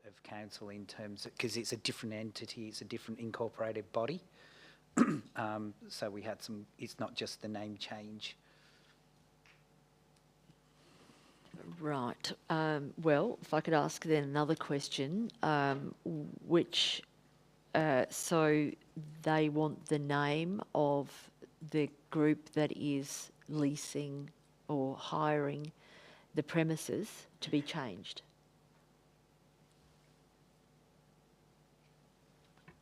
of council in terms of, because it's a different entity, it's a different incorporated body. So we had some, it's not just the name change. Right. Well, if I could ask then another question, so they want the name of the group that is leasing or hiring the premises to be changed?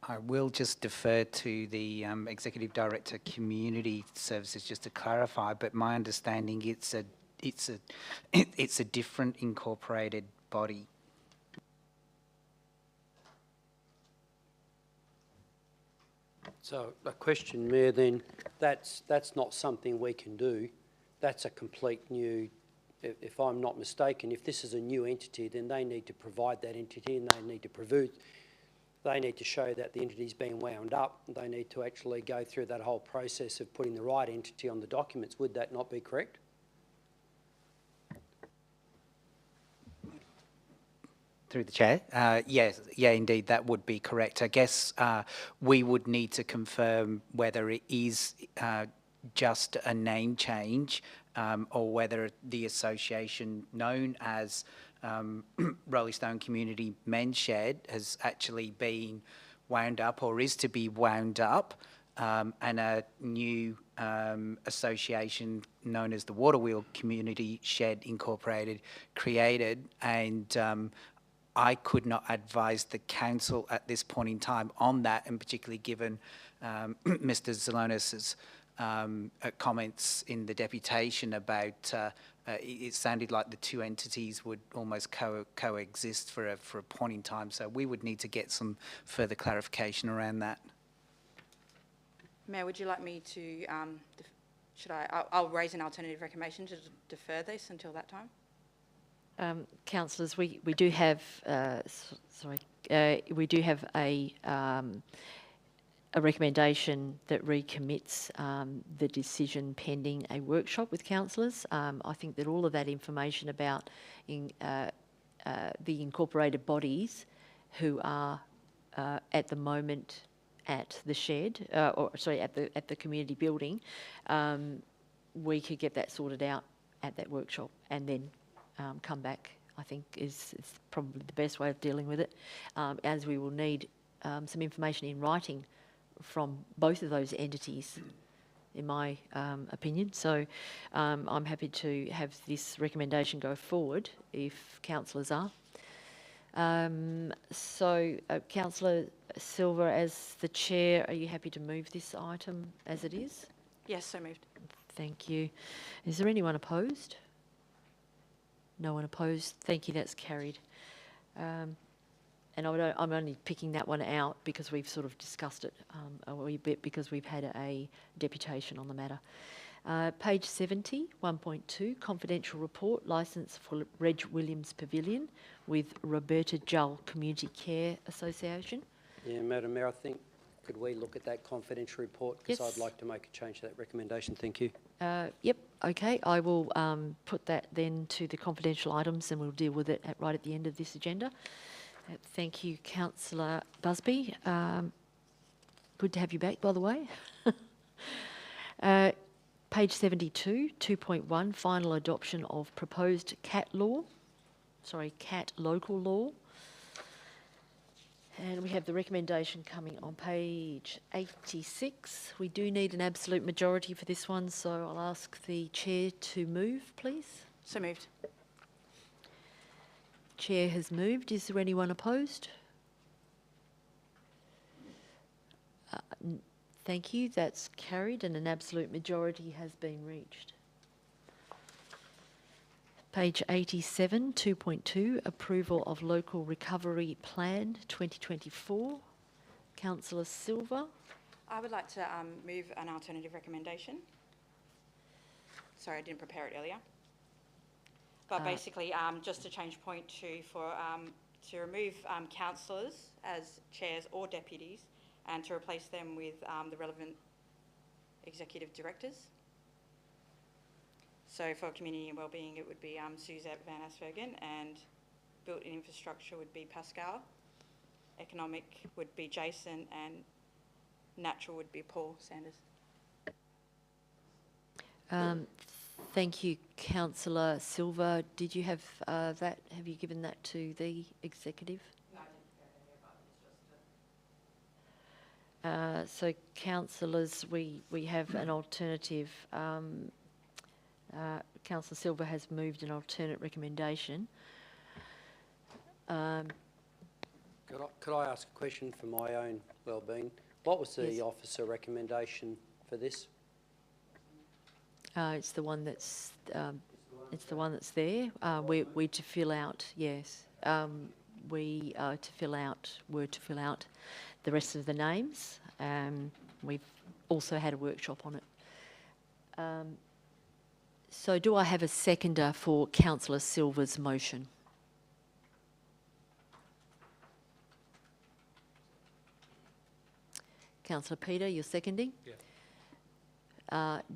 I will just defer to the Executive Director Community Services just to clarify, but my understanding it's a different incorporated body. So a question, Mayor, then, that's not something we can do. That's a complete new, if I'm not mistaken, if this is a new entity, then they need to provide that entity and they need to show that the entity's been wound up. They need to actually go through that whole process of putting the right entity on the documents. Would that not be correct? Through the chair, yes, yeah, indeed, that would be correct. I guess we would need to confirm whether it is just a name change or whether the association known as Rolling Stone Community Men's Shed has actually been wound up or is to be wound up, and a new association known as the Waterwheel Community Shed Incorporated created, and I could not advise the council at this point in time on that, and particularly given Mr. Zelonis's comments in the deputation about it sounded like the two entities would almost coexist for a point in time. So we would need to get some further clarification around that. Mayor, would you like me to, I'll raise an alternative recommendation to defer this until that time? Councillors, we do have we do have a recommendation that recommits the decision pending a workshop with councillors. I think that all of that information about the incorporated bodies who are at the moment at the shed, at the community building, we could get that sorted out at that workshop and then come back, I think is probably the best way of dealing with it, as we will need some information in writing from both of those entities, in my opinion. So I'm happy to have this recommendation go forward if councillors are. Councillor Silva, as the chair, are you happy to move this item as it is? Yes, so moved. Thank you. Is there anyone opposed? No one opposed. Thank you, that's carried. And I'm only picking that one out because we've sort of discussed it a wee bit because we've had a deputation on the matter. Page 70, 1.2, confidential report, licence for Reg Williams Pavilion with Roberta Jull Community Care Association. Yeah, Madam Mayor, I think, could we look at that confidential report? Because Yes. I'd like to make a change to that recommendation. Thank you. Yep, okay. I will put that then to the confidential items and we'll deal with it right at the end of this agenda. Thank you, Councillor Busby. Good to have you back, by the way. Page 72, 2.1, final adoption of proposed cat local law. And we have the recommendation coming on page 86. We do need an absolute majority for this one, so I'll ask the chair to move, please. So moved. Chair has moved. Is there anyone opposed? Thank you. That's carried and an absolute majority has been reached. Page 87, 2.2, approval of local recovery plan 2024. Councillor Silva. I would like to move an alternative recommendation. Sorry, I didn't prepare it earlier. But basically, just to change point 2 to remove councillors as chairs or deputies and to replace them with the relevant executive directors. So for community and wellbeing, it would be Suzette Van Aspergen and built-in infrastructure would be Pascal, economic would be Jason, and natural would be Paul Sanders. Thank you, Councillor Silva. Did you have that? Have you given that to the executive? No, I didn't. So, councillors, we have an alternative. Councillor Silva has moved an alternate recommendation. Could I ask a question for my own well-being? What was the Yes. officer recommendation for this? It's the one that's there. We to fill out, yes. We were to fill out the rest of the names. We've also had a workshop on it. So do I have a seconder for Councillor Silva's motion? Councillor Peter, you're seconding? Yeah.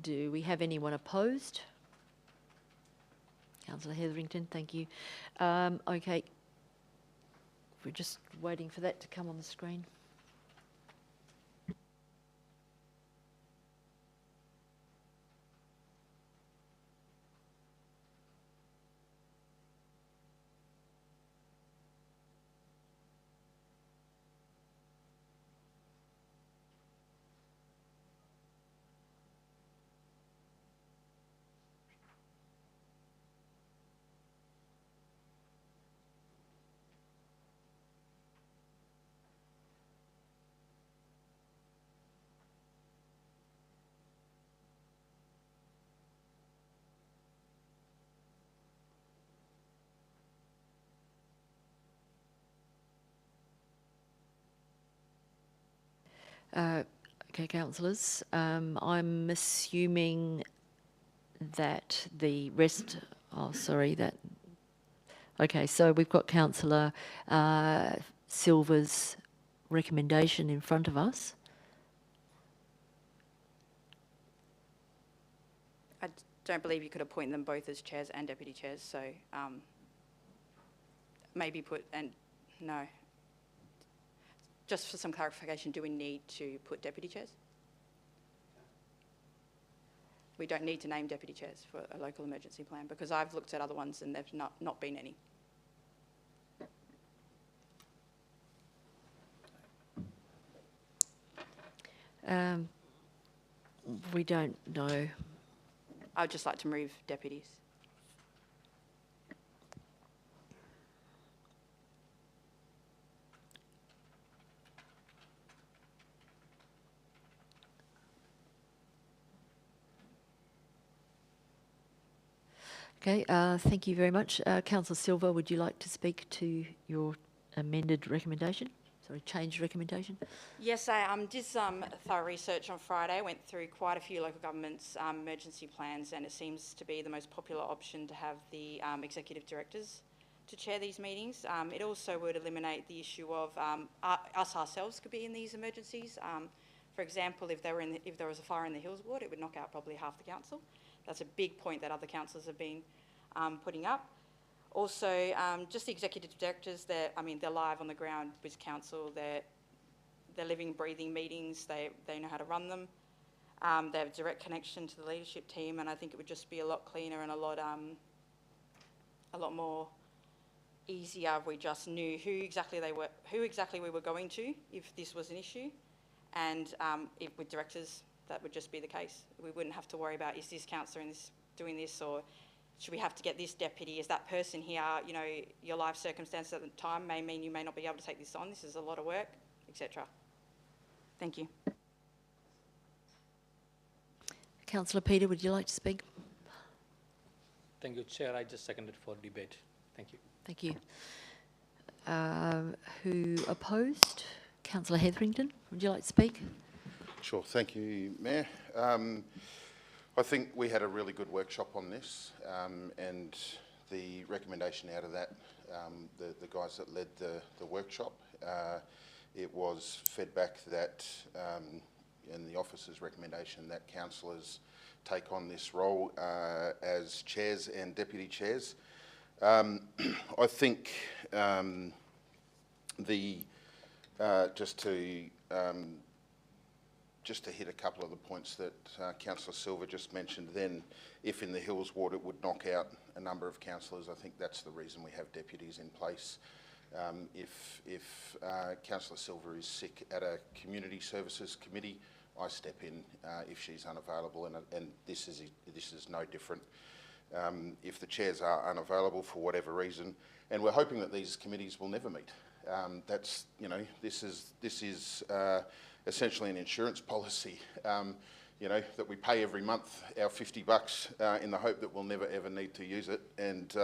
Do we have anyone opposed? Councillor Hetherington, thank you. Okay. We're just waiting for that to come on the screen. Okay, councillors. I'm assuming that the rest. Oh, sorry. Okay, so we've got Councillor Silva's recommendation in front of us. I don't believe you could appoint them both as chairs and deputy chairs, so maybe no. Just for some clarification, do we need to put deputy chairs? We don't need to name deputy chairs for a local emergency plan, because I've looked at other ones and there's not been any. We don't know. I would just like to move deputies. Okay, thank you very much. Councillor Silva, would you like to speak to your amended recommendation? Sorry, changed recommendation? Yes, I did some thorough research on Friday. I went through quite a few local governments' emergency plans, and it seems to be the most popular option to have the executive directors to chair these meetings. It also would eliminate the issue of us ourselves could be in these emergencies. For example, if there was a fire in the Hills Ward, it would knock out probably half the council. That's a big point that other councillors have been putting up. Also, just the executive directors, they're live on the ground with council. They're living, breathing meetings. They know how to run them. They have direct connection to the leadership team, and I think it would just be a lot cleaner and a lot more easier if we just knew who exactly we were going to if this was an issue, and if with directors that would just be the case. We wouldn't have to worry about, is this councillor doing this, or should we have to get this deputy? Is that person here, your life circumstances at the time may mean you may not be able to take this on. This is a lot of work, etc. Thank you. Councillor Peter, would you like to speak? Thank you, Chair. I just seconded for debate. Thank you. Thank you. Who opposed? Councillor Hetherington, would you like to speak? Sure, thank you, Mayor. I think we had a really good workshop on this, and the recommendation out of that, the guys that led the workshop, it was fed back that, in the officer's recommendation, that councillors take on this role as chairs and deputy chairs. I think just to hit a couple of the points that Councillor Silva just mentioned, then if in the Hills ward it would knock out a number of councillors, I think that's the reason we have deputies in place. If Councillor Silva is sick at a community services committee, I step in if she's unavailable, and this is no different. If the chairs are unavailable for whatever reason, and we're hoping that these committees will never meet. That's, you know, this is essentially an insurance policy, you know, that we pay every month, our $50, in the hope that we'll never ever need to use it. And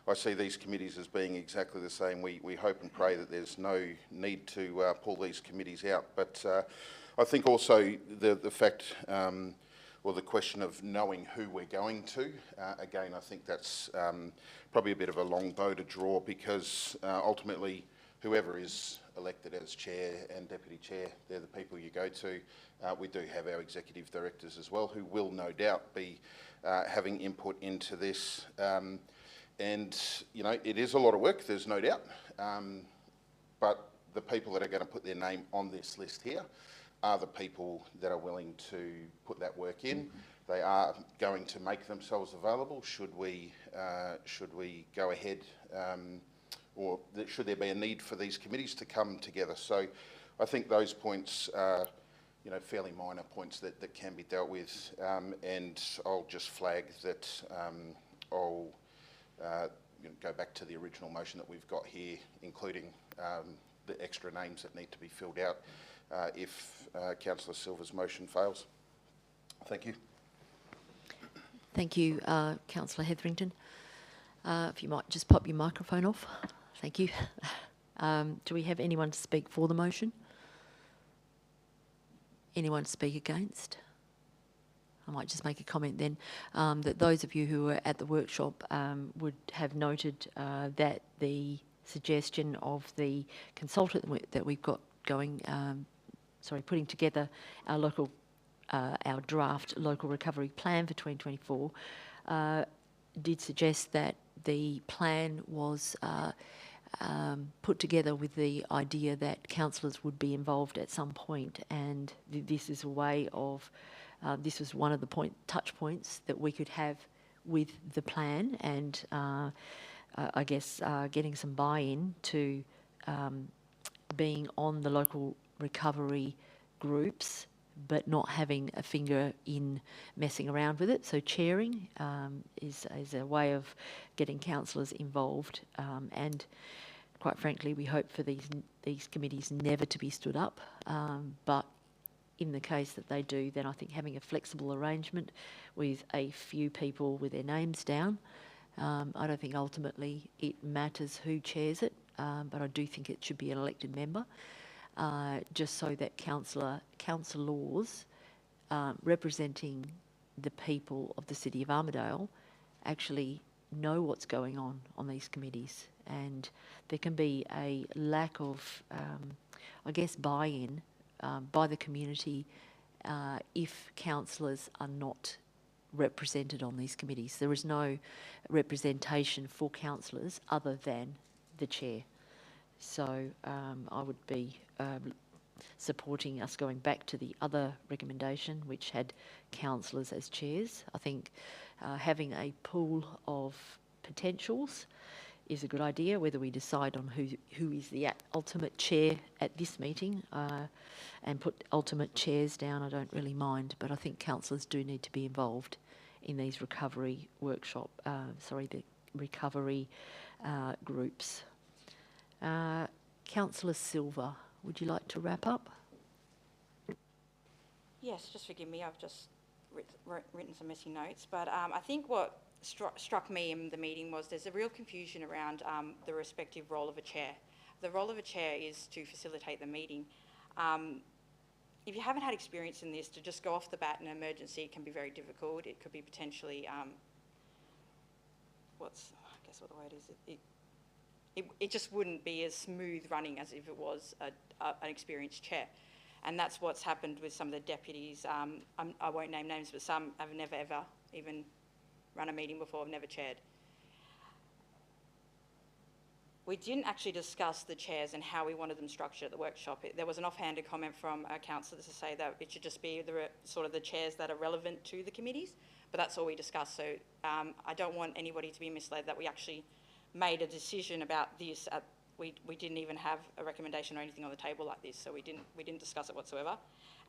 I see these committees as being exactly the same. We hope and pray that there's no need to pull these committees out. But I think also the fact, or the question of knowing who we're going to, again, I think that's probably a bit of a long bow to draw, because ultimately whoever is elected as chair and deputy chair, they're the people you go to. We do have our executive directors as well, who will no doubt be having input into this. And, you know, it is a lot of work, there's no doubt. But the people that are going to put their name on this list here are the people that are willing to put that work in. They are going to make themselves available should we go ahead, or should there be a need for these committees to come together. So I think those points are, you know, fairly minor points that can be dealt with. And I'll just flag that I'll you know, go back to the original motion that we've got here, including the extra names that need to be filled out if Councillor Silva's motion fails. Thank you. Thank you, Councillor Hetherington. If you might just pop your microphone off. Thank you. Do we have anyone to speak for the motion? Anyone to speak against? I might just make a comment then that those of you who were at the workshop would have noted that the suggestion of the consultant that we've got going, putting together our draft local recovery plan for 2024 did suggest that the plan was put together with the idea that councillors would be involved at some point, and this is a way of, this was one of the touch points that we could have with the plan, and I guess getting some buy-in to being on the local recovery groups, but not having a finger in messing around with it. So chairing is a way of getting councillors involved, and quite frankly, we hope for these committees never to be stood up, but in the case that they do, then I think having a flexible arrangement with a few people with their names down, I don't think ultimately it matters who chairs it, but I do think it should be an elected member. Just so that councillors representing the people of the City of Armidale actually know what's going on these committees, and there can be a lack of, I guess, buy-in by the community if councillors are not represented on these committees. There is no representation for councillors other than the chair. So I would be supporting us going back to the other recommendation, which had councillors as chairs. I think having a pool of potentials is a good idea. Whether we decide on who is the ultimate chair at this meeting and put ultimate chairs down, I don't really mind, but I think councillors do need to be involved in these recovery workshop, the recovery groups. Councillor Silva, would you like to wrap up? Yes, just forgive me, I've just written some missing notes, but I think what struck me in the meeting was there's a real confusion around the respective role of a chair. The role of a chair is to facilitate the meeting. If you haven't had experience in this, to just go off the bat in an emergency can be very difficult. It could be potentially, I guess what the word is, it just wouldn't be as smooth running as if it was an experienced chair. And that's what's happened with some of the deputies. I won't name names, but some have never ever even run a meeting before, have never chaired. We didn't actually discuss the chairs and how we wanted them structured at the workshop. There was an offhanded comment from a councillor to say that it should just be sort of the chairs that are relevant to the committees, but that's all we discussed. So I don't want anybody to be misled that we actually made a decision about this. We didn't even have a recommendation or anything on the table like this, so we didn't discuss it whatsoever.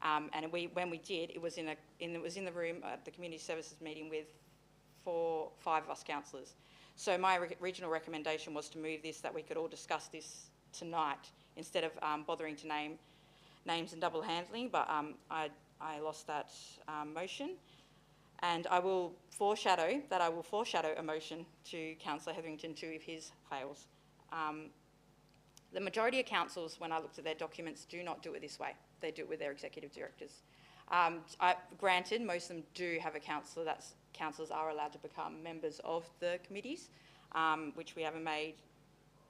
And when we did, it was in the room at the community services meeting with 5 of us councillors. So my regional recommendation was to move this, that we could all discuss this tonight instead of bothering to name names and double handling, but I lost that motion. And I will foreshadow a motion to Councillor Hetherington too if his fails. The majority of councils, when I looked at their documents, do not do it this way. They do it with their executive directors. Granted, most of them do have a councillor councillors are allowed to become members of the committees, which we haven't made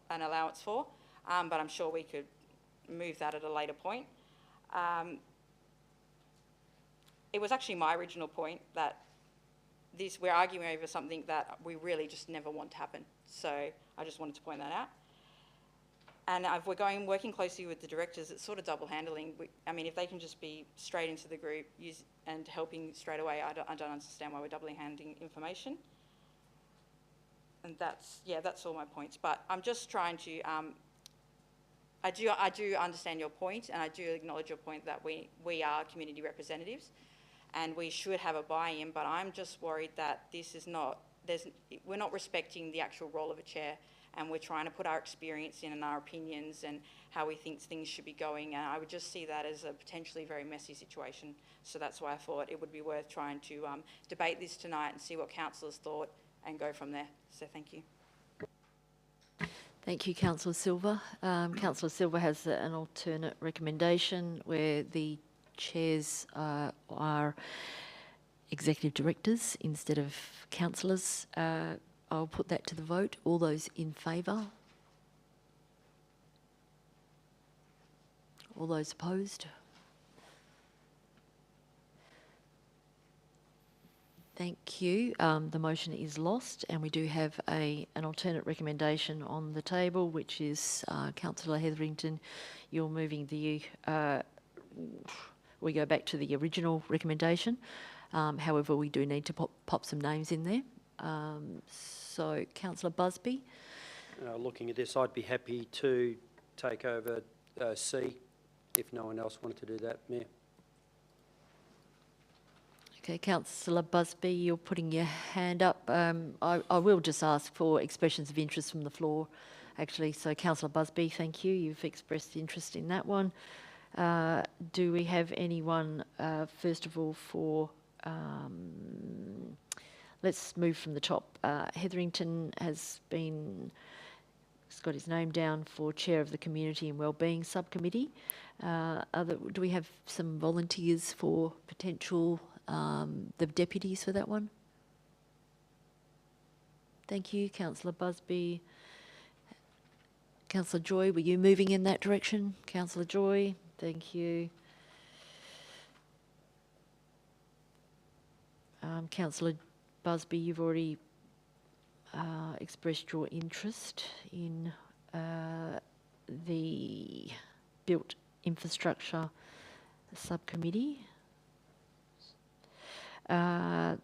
an allowance for, but I'm sure we could move that at a later point. It was actually my original point that we're arguing over something that we really just never want to happen. So I just wanted to point that out. And if we're working closely with the directors, it's sort of double handling. I mean, if they can just be straight into the group and helping straight away, I don't understand why we're doubling handing information. And that's all my points. But I'm just trying to, I do understand your point, and I do acknowledge your point that we are community representatives and we should have a buy-in, but I'm just worried that this is we're not respecting the actual role of a chair, and we're trying to put our experience in and our opinions and how we think things should be going, and I would just see that as a potentially very messy situation. So that's why I thought it would be worth trying to debate this tonight and see what councillors thought and go from there. So thank you. Thank you, Councillor Silva. Councillor Silva has an alternate recommendation where the chairs are executive directors instead of councillors. I'll put that to the vote. All those in favour? All those opposed? Thank you. The motion is lost, and we do have an alternate recommendation on the table, which is Councillor Hetherington. You're moving we go back to the original recommendation. However, we do need to pop some names in there. So, Councillor Busby. Looking at this, I'd be happy to take over C if no one else wanted to do that, Mayor. Okay, Councillor Busby, you're putting your hand up. I will just ask for expressions of interest from the floor, actually. So, Councillor Busby, thank you. You've expressed interest in that one. Do we have anyone, first of all, for... let's move from the top. Hetherington has got his name down for Chair of the Community and Wellbeing Subcommittee. Do we have some volunteers for potential the deputies for that one? Thank you, Councillor Busby. Councillor Joy, were you moving in that direction? Councillor Joy, thank you. Councillor Busby, you've already expressed your interest in the Built Infrastructure Subcommittee. And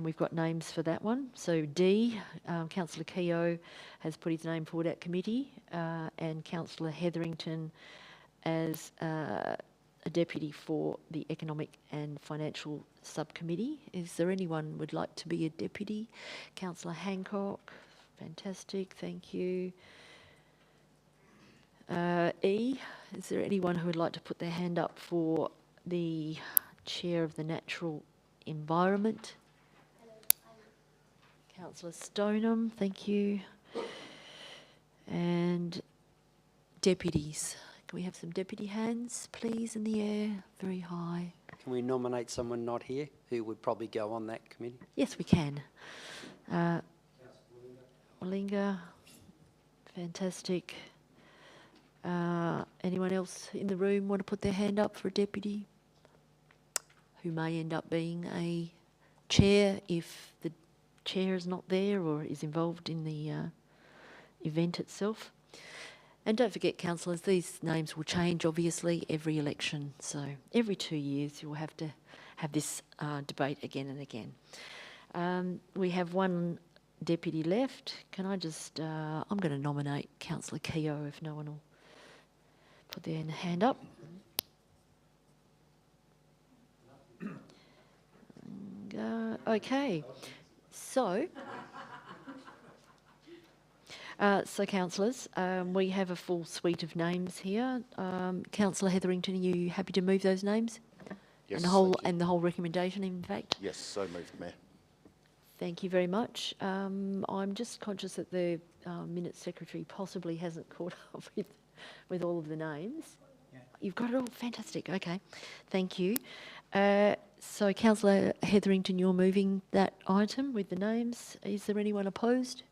we've got names for that one. So D, Councillor Keogh has put his name forward at committee, and Councillor Hetherington as a deputy for the Economic and Financial Subcommittee. Is there anyone would like to be a deputy? Councillor Hancock, fantastic, thank you. E, is there anyone who would like to put their hand up for the Chair of the Natural Environment? Councillor Stoneham, thank you. And deputies. Can we have some deputy hands, please, in the air? Very high. Can we nominate someone not here who would probably go on that committee? Yes, we can. Wallinga, fantastic. Anyone else in the room want to put their hand up for a deputy who may end up being a chair if the chair is not there or is involved in the event itself. And don't forget, councillors, these names will change, obviously, every election. So every 2 years you'll have to have this debate again and again. We have one deputy left. Can I just, I'm going to nominate Councillor Keogh if no one will put their hand up. Okay, so councillors, we have a full suite of names here. Councillor Hetherington, are you happy to move those names? Yes, And the whole thank you. and the whole recommendation, in fact. Yes, so moved, Mayor. Thank you very much. I'm just conscious that the minutes secretary possibly hasn't caught up with all of the names. Yeah. You've got it all. Fantastic. Okay, thank you. So, Councillor Hetherington, you're moving that item with the names. Is there anyone opposed?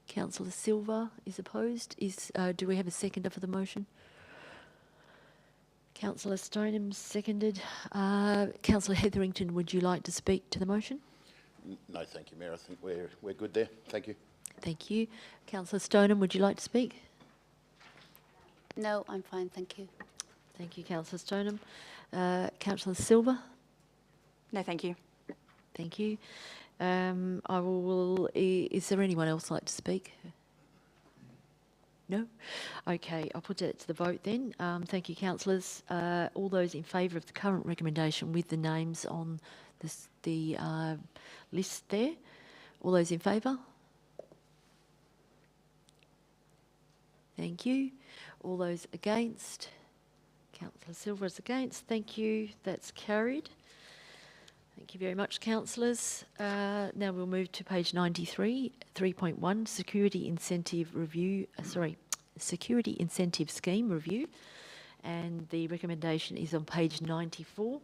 Councillor Silva is opposed. Do we have a seconder for the motion? Councillor Stoneham seconded. Councillor Hetherington, would you like to speak to the motion? No, thank you, Mayor. I think we're good there. Thank you. Thank you. Councillor Stoneham, would you like to speak? No, I'm fine, thank you. Thank you, Councillor Stoneham. Councillor Silva? No, thank you. Thank you. Is there anyone else like to speak? No? Okay, I'll put it to the vote then. Thank you, councillors. All those in favour of the current recommendation with the names on the list there? All those in favour? Thank you. All those against? Councillor Silva is against. Thank you. That's carried. Thank you very much, councillors. Now we'll move to page 93, 3.1, Security Incentive Review, Security Incentive Scheme Review. And the recommendation is on page 94.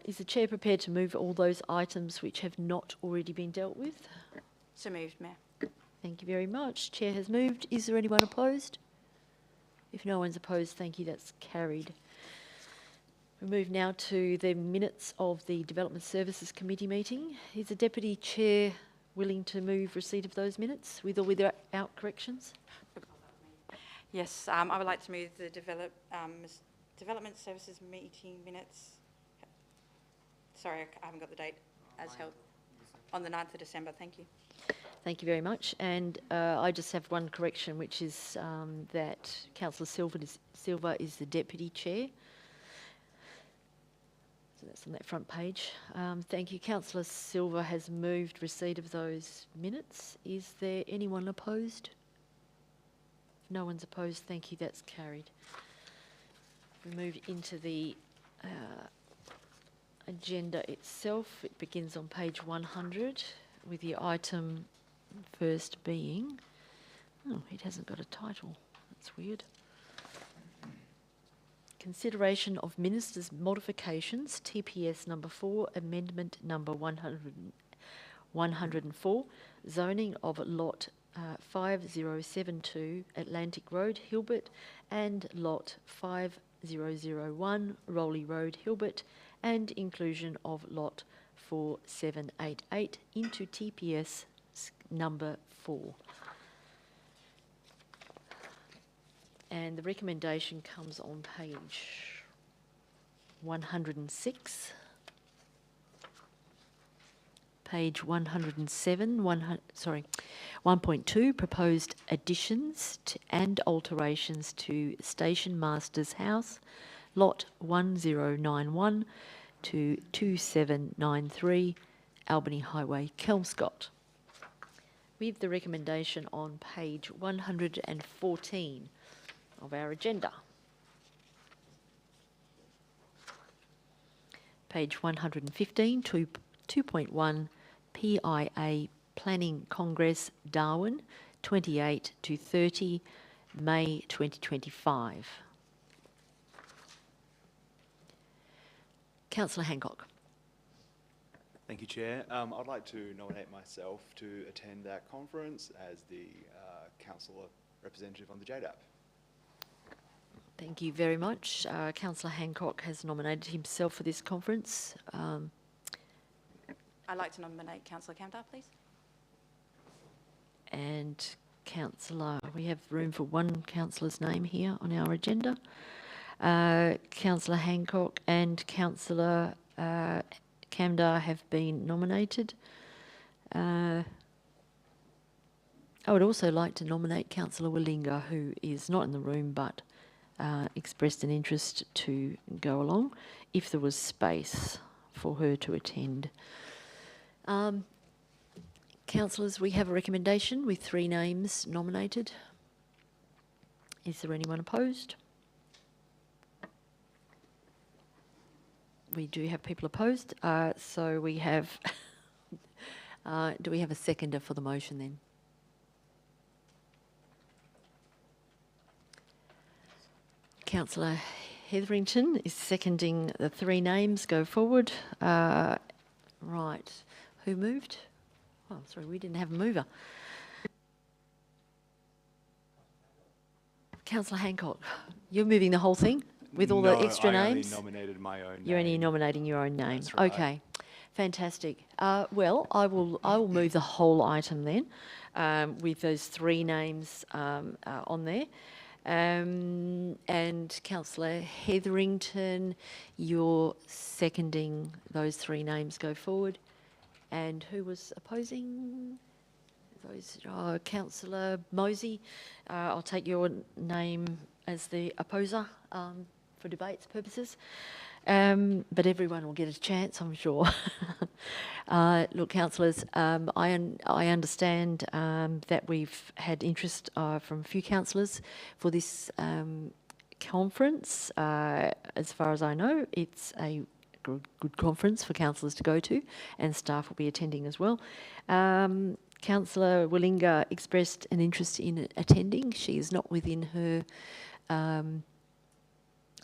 Is the chair prepared to move all those items which have not already been dealt with? So moved, Mayor. Thank you very much. Chair has moved. Is there anyone opposed? If no one's opposed, thank you. That's carried. We move now to the minutes of the Development Services Committee meeting. Is the Deputy Chair willing to move receipt of those minutes with or without corrections? Yes, I would like to move the Development Services meeting minutes. Sorry, I haven't got the date as held on the 9th of December. Thank you. Thank you very much. And I just have one correction, which is that Councillor Silva is the Deputy Chair. So that's on that front page. Thank you. Councillor Silva has moved receipt of those minutes. Is there anyone opposed? No one's opposed. Thank you. That's carried. We move into the agenda itself. It begins on page 100 with the item first being, oh, it hasn't got a title. That's weird. Consideration of Ministers' Modifications, TPS number 4, Amendment number 104, zoning of lot 5072 Atlantic Road, Hilbert, and lot 5001 Rowley Road, Hilbert, and inclusion of lot 4788 into TPS number 4. And the recommendation comes on page 106, page 107, 1.2, proposed additions and alterations to Station Master's House, lot 1091 to 2793 Albany Highway, Kelmscott. We have the recommendation on page 114 of our agenda. Page 115, 2.1, PIA Planning Congress, Darwin, 28 to 30 May 2025. Councillor Hancock. Thank you, Chair. I'd like to nominate myself to attend that conference as the councillor representative on the JDAP. Thank you very much. Councillor Hancock has nominated himself for this conference. I'd like to nominate Councillor Camdar, please. and councillor, we have room for one councillor's name here on our agenda. Councillor Hancock and Councillor Camdar have been nominated. I would also like to nominate Councillor Willinga, who is not in the room but expressed an interest to go along, if there was space for her to attend. Councillors, we have a recommendation with 3 names nominated. Is there anyone opposed? We do have people opposed, so we have... do we have a seconder for the motion then? Councillor Hetherington is seconding the 3 names. Go forward. Right. Who moved? Oh, sorry, we didn't have a mover. Councillor Hancock, you're moving the whole thing with all the extra names? I only nominated my own You're name. only nominating your own name. That's right. Okay, fantastic. Well, I will move the whole item then, with those 3 names on there. And Councillor Hetherington, you're seconding those 3 names. Go forward. And who was opposing? Those, Councillor Mosey. I'll take your name as the opposer for debates purposes. But everyone will get a chance, I'm sure. Look, councillors, I understand that we've had interest from a few councillors for this conference. As far as I know, it's a good conference for councillors to go to, and staff will be attending as well. Councillor Willinga expressed an interest in attending. She is not within her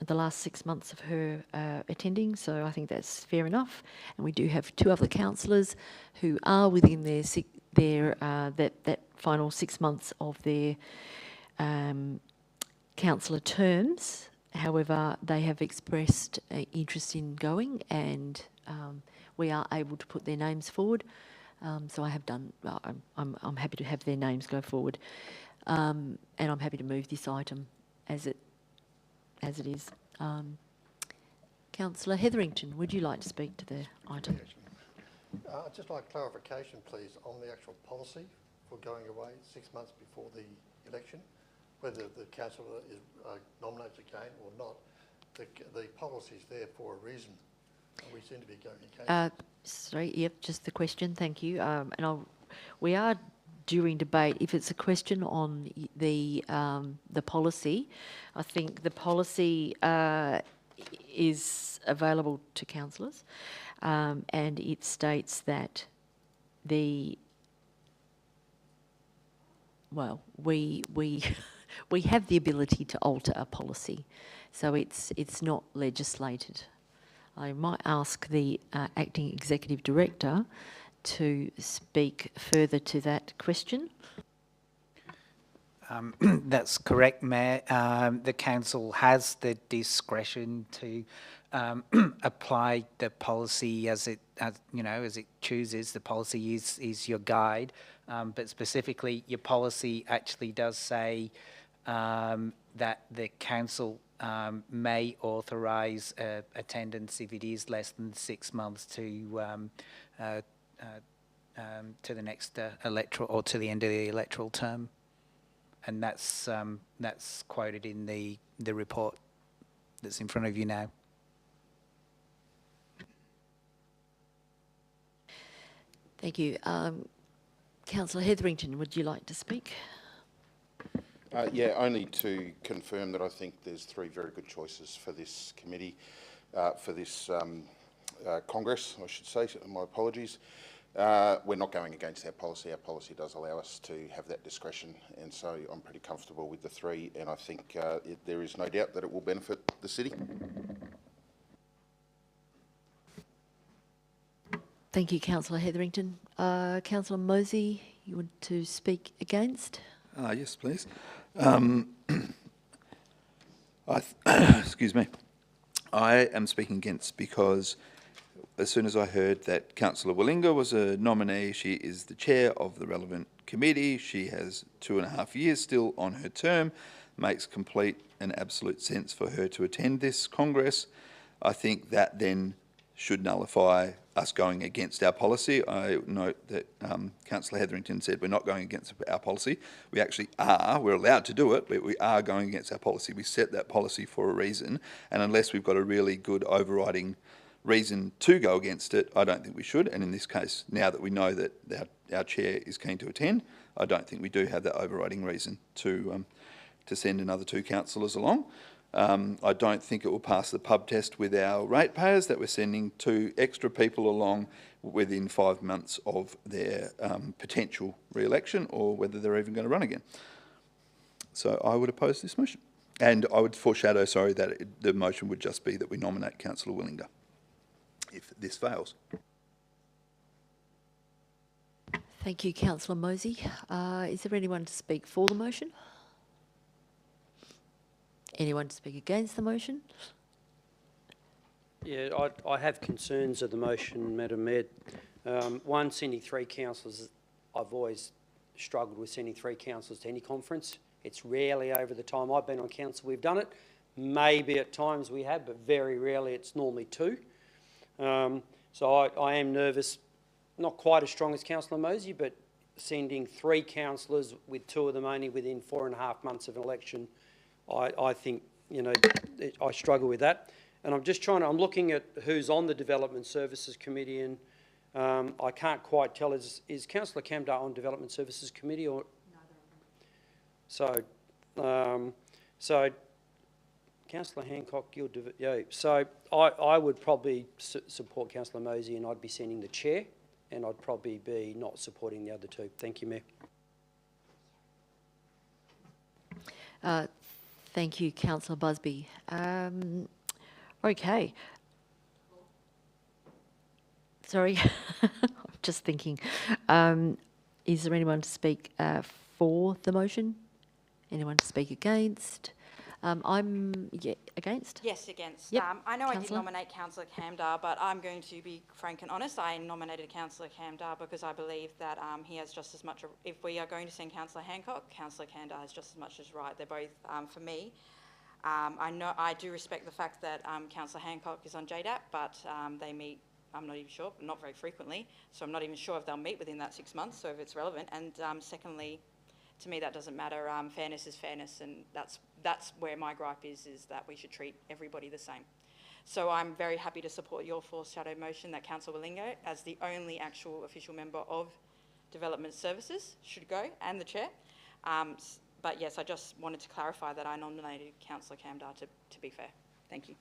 the last 6 months of her attending, so I think that's fair enough. And we do have 2 other councillors who are within their that final 6 months of their councillor terms. However, they have expressed interest in going, and we are able to put their names forward. So I have done. I'm happy to have their names go forward, and I'm happy to move this item as it is. Councillor Hetherington, would you like to speak to the item? I'd just like clarification, please, on the actual policy for going away 6 months before the election, whether the councillor is nominated again or not. The policy's there for a reason. We seem to be going against it. Sorry, yep, just the question, thank you. We are during debate. If it's a question on the policy, I think the policy is available to councillors, and it states that we we have the ability to alter a policy, so it's not legislated. I might ask the acting executive director to speak further to that question. That's correct, Mayor. The council has the discretion to apply the policy as it chooses. The policy is your guide, but specifically, your policy actually does say that the council may authorise attendance if it is less than 6 months to the next electoral, or to the end of the electoral term, and that's quoted in the report that's in front of you now. Thank you. Councillor Hetherington, would you like to speak? Yeah, only to confirm that I think there's 3 very good choices for this committee, for this Congress, I should say. My apologies. We're not going against our policy. Our policy does allow us to have that discretion, and so I'm pretty comfortable with the 3, and I think there is no doubt that it will benefit the city. Thank you, Councillor Hetherington. Councillor Mosey, you want to speak against? Yes, please. Excuse me. I am speaking against because as soon as I heard that Councillor Willinga was a nominee, she is the chair of the relevant committee. She has 2.5 years still on her term. Makes complete and absolute sense for her to attend this Congress. I think that then should nullify us going against our policy. I note that Councillor Hetherington said we're not going against our policy. We actually are. We're allowed to do it, but we are going against our policy. We set that policy for a reason, and unless we've got a really good overriding reason to go against it, I don't think we should. And in this case, now that we know that our chair is keen to attend, I don't think we do have that overriding reason to send another 2 councillors along. I don't think it will pass the pub test with our ratepayers that we're sending 2 extra people along within 5 months of their potential re-election, or whether they're even going to run again. So I would oppose this motion. And I would foreshadow, sorry, that the motion would just be that we nominate Councillor Willinga if this fails. Thank you, Councillor Mosey. Is there anyone to speak for the motion? Anyone to speak against the motion? Yeah, I have concerns of the motion, Madam Mayor. One, sending 3 councillors, I've always struggled with sending 3 councillors to any conference. It's rarely over the time I've been on council we've done it. Maybe at times we have, but very rarely. It's normally 2. So I am nervous, not quite as strong as Councillor Mosey, but sending 3 councillors with 2 of them only within 4.5 months of an election, I think, you know, I struggle with that. And I'm just I'm looking at who's on the Development Services Committee, and I can't quite tell, is Councillor Camdar on Development Services Committee or? So Councillor Hancock, so I would probably support Councillor Mosey, and I'd be sending the chair, and I'd probably be not supporting the other 2. Thank you, Mayor. Thank you, Councillor Busby. Okay. Sorry, I'm just thinking. Is there anyone to speak for the motion? Anyone to speak against? I'm against. Yes, against. Yep. I know I did Councillor? nominate Councillor Camdar, but I'm going to be frank and honest. I nominated Councillor Camdar because I believe that he has just as much. If we are going to send Councillor Hancock, Councillor Camdar has just as much as right. They're both, for me. I do respect the fact that Councillor Hancock is on JDAP, but they meet. I'm not even sure, not very frequently. So I'm not even sure if they'll meet within that 6 months, so if it's relevant. And secondly, to me, that doesn't matter. Fairness is fairness, and that's where my gripe is that we should treat everybody the same. So I'm very happy to support your foreshadow motion that Councillor Willinga, as the only actual official member of Development Services, should go, and the chair. But yes, I just wanted to clarify that I nominated Councillor Camdar to be fair. Thank you.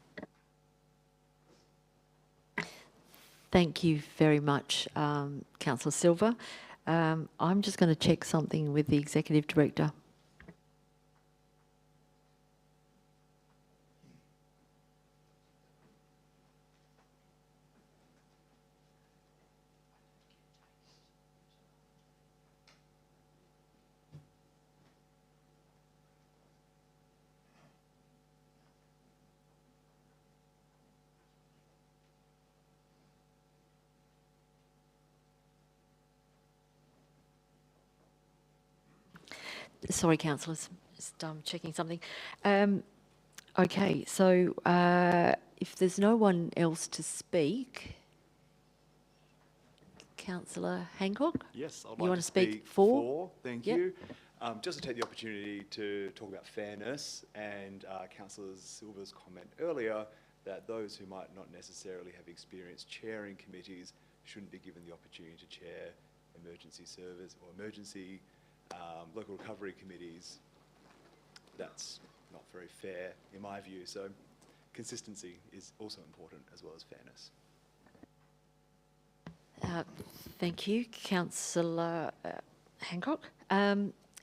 Thank you very much, Councillor Silva. I'm just going to check something with the Executive Director. Sorry, councillors, just checking something. Okay, so if there's no one else to speak, Councillor Hancock? Yes, I'd You like want to to speak for? Thank Yep. you. Just to take the opportunity to talk about fairness and Councillor Silva's comment earlier that those who might not necessarily have experience chairing committees shouldn't be given the opportunity to chair emergency service or emergency local recovery committees. That's not very fair in my view. So consistency is also important as well as fairness. Thank you, Councillor Hancock.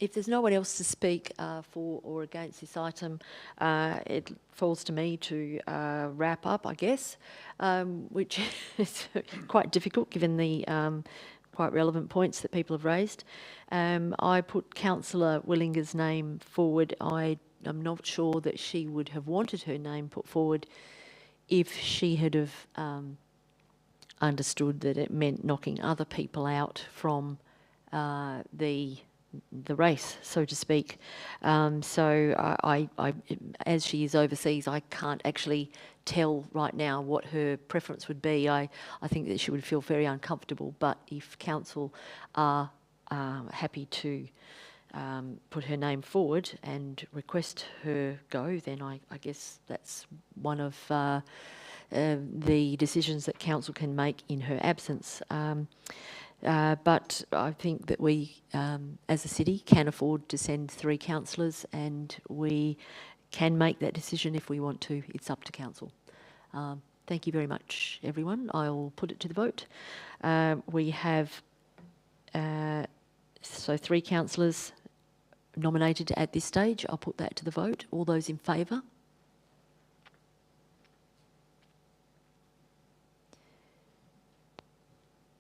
If there's no one else to speak for or against this item, it falls to me to wrap up, I guess, which is quite difficult given the quite relevant points that people have raised. I put Councillor Willinga's name forward. I'm not sure that she would have wanted her name put forward if she had have understood that it meant knocking other people out from the race, so to speak. So I, as she is overseas, I can't actually tell right now what her preference would be. I think that she would feel very uncomfortable, but if council are happy to put her name forward and request her go, then I guess that's one of the decisions that council can make in her absence. But I think that we, as a city, can afford to send 3 councillors, and we can make that decision if we want to. It's up to council. Thank you very much, everyone. I'll put it to the vote. We have so 3 councillors nominated at this stage. I'll put that to the vote. All those in favour?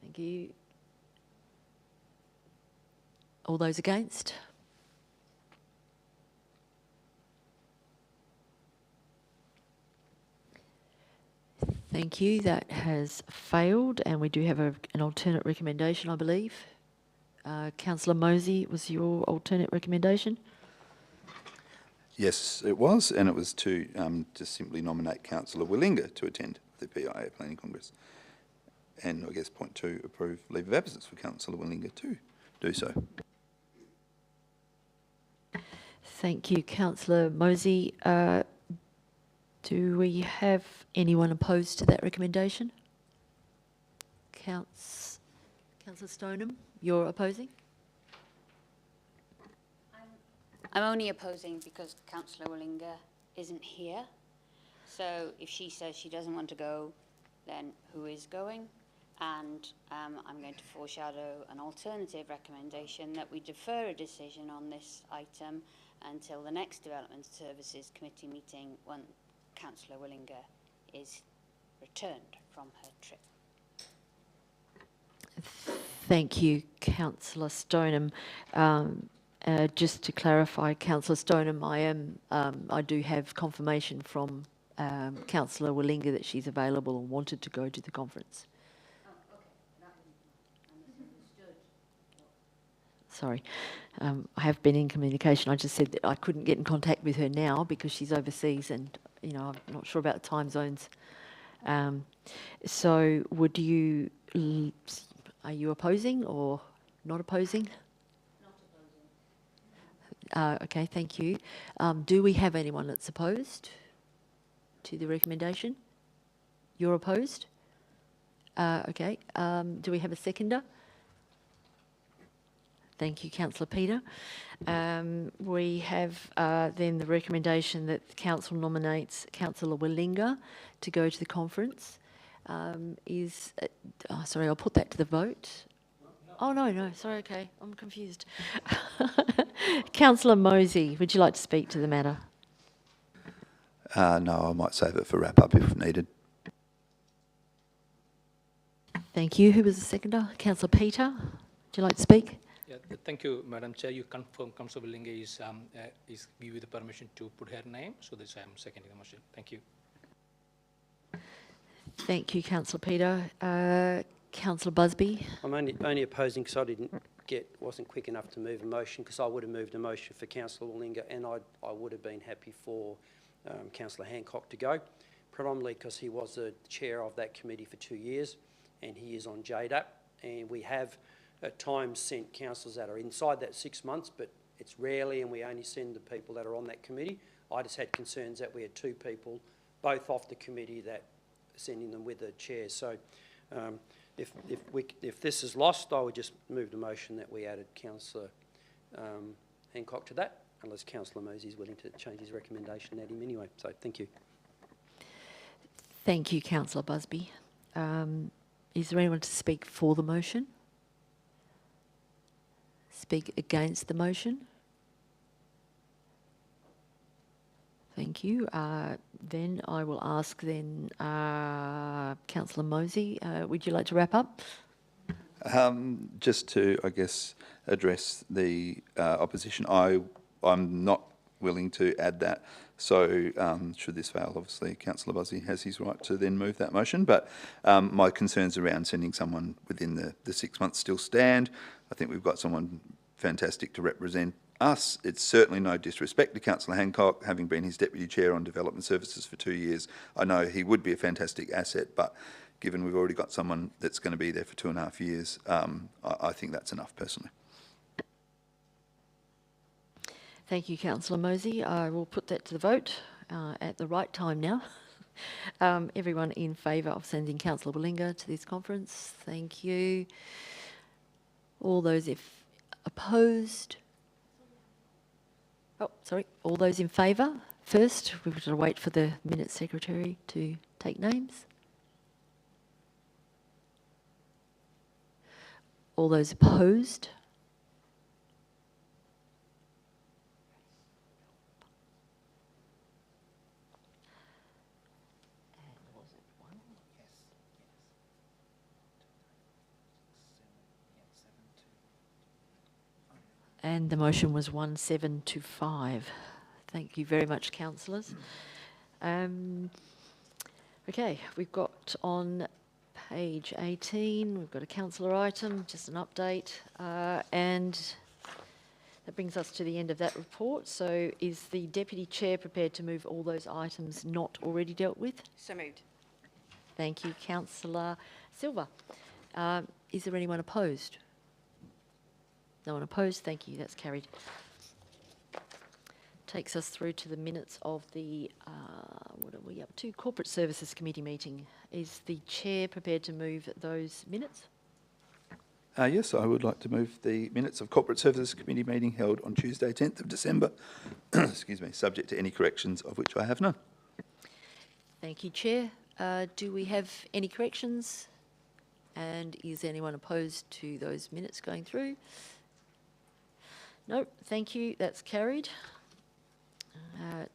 Thank you. All those against? Thank you. That has failed, and we do have an alternate recommendation, I believe. Councillor Mosey, was your alternate recommendation? Yes, it was, and it was to just simply nominate Councillor Willinga to attend the PIA Planning Congress. And I guess point 2, approve leave of absence for Councillor Willinga to do so. Thank you, Councillor Mosey. Do we have anyone opposed to that recommendation? Councillor Stoneham, you're opposing? I'm only opposing because Councillor Willinga isn't here. So if she says she doesn't want to go, then who is going? And I'm going to foreshadow an alternative recommendation that we defer a decision on this item until the next Development Services Committee meeting when Councillor Willinga is returned from her trip. Thank you, Councillor Stoneham. Just to clarify, Councillor Stoneham, I do have confirmation from Councillor Willinga that she's available and wanted to go to the conference. Sorry, I have been in communication. I just said that I couldn't get in contact with her now because she's overseas, and I'm not sure about the time zones. So, are you opposing or not opposing? Not opposing. Okay, thank you. Do we have anyone that's opposed to the recommendation? You're opposed? Okay. Do we have a seconder? Thank you, Councillor Peter. We have then the recommendation that the council nominates Councillor Willinga to go to the conference. Sorry, I'll put that to the vote. Oh, no, sorry, okay, I'm confused. Councillor Mosey, would you like to speak to the matter? No, I might save it for wrap-up if needed. Thank you. Who was the seconder? Councillor Peter, would you like to speak? Yeah, thank you, Madam Chair. You confirm Councillor Willinga is give you the permission to put her name, so this I am seconding the motion. Thank you. Thank you, Councillor Peter. Councillor Busby. I'm only opposing because I wasn't quick enough to move a motion, because I would have moved a motion for Councillor Willinga, and I would have been happy for Councillor Hancock to go, predominantly because he was the chair of that committee for 2 years, and he is on JDAP, and we have at times sent councillors that are inside that 6 months, but it's rarely, and we only send the people that are on that committee. I just had concerns that we had 2 people, both off the committee, that sending them with the chair. So if this is lost, I would just move the motion that we added Councillor Hancock to that, unless Councillor Mosey is willing to change his recommendation and add him anyway. So thank you. Thank you, Councillor Busby. Is there anyone to speak for the motion? Speak against the motion? Thank you. Then I will ask Councillor Mosey, would you like to wrap up? Just to, I guess, address the opposition. I'm not willing to add that. So should this fail, obviously Councillor Buzzy has his right to then move that motion. But my concerns around sending someone within the 6 months still stand. I think we've got someone fantastic to represent us. It's certainly no disrespect to Councillor Hancock, having been his Deputy Chair on Development Services for 2 years. I know he would be a fantastic asset, but given we've already got someone that's going to be there for 2.5 years, I think that's enough personally. Thank you, Councillor Mosey. I will put that to the vote at the right time now. Everyone in favour of sending Councillor Willinga to this conference? Thank you. All those opposed? Oh, sorry. All those in favour? First, we've got to wait for the Minutes Secretary to take names. All those opposed? And the motion was 1-7 to 5. Thank you very much, councillors. Okay, we've got on page 18, we've got a councillor item, just an update, and that brings us to the end of that report. So is the Deputy Chair prepared to move all those items not already dealt with? So moved. Thank you, Councillor Silva. Is there anyone opposed? No one opposed. Thank you. That's carried. Takes us through to the minutes of the, what are we up to? Corporate Services Committee meeting. Is the Chair prepared to move those minutes? Yes, I would like to move the minutes of Corporate Services Committee meeting held on Tuesday, 10th of December, excuse me, subject to any corrections, of which I have none. Thank you, Chair. Do we have any corrections? And is anyone opposed to those minutes going through? No, thank you. That's carried.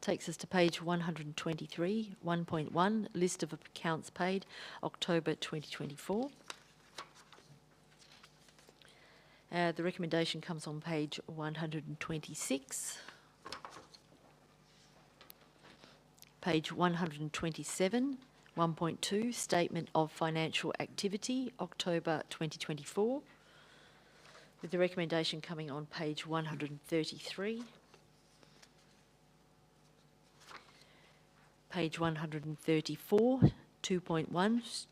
Takes us to page 123, 1.1, list of accounts paid, October 2024. The recommendation comes on page 126. Page 127, 1.2, statement of financial activity, October 2024. With the recommendation coming on page 133. Page 134, 2.1,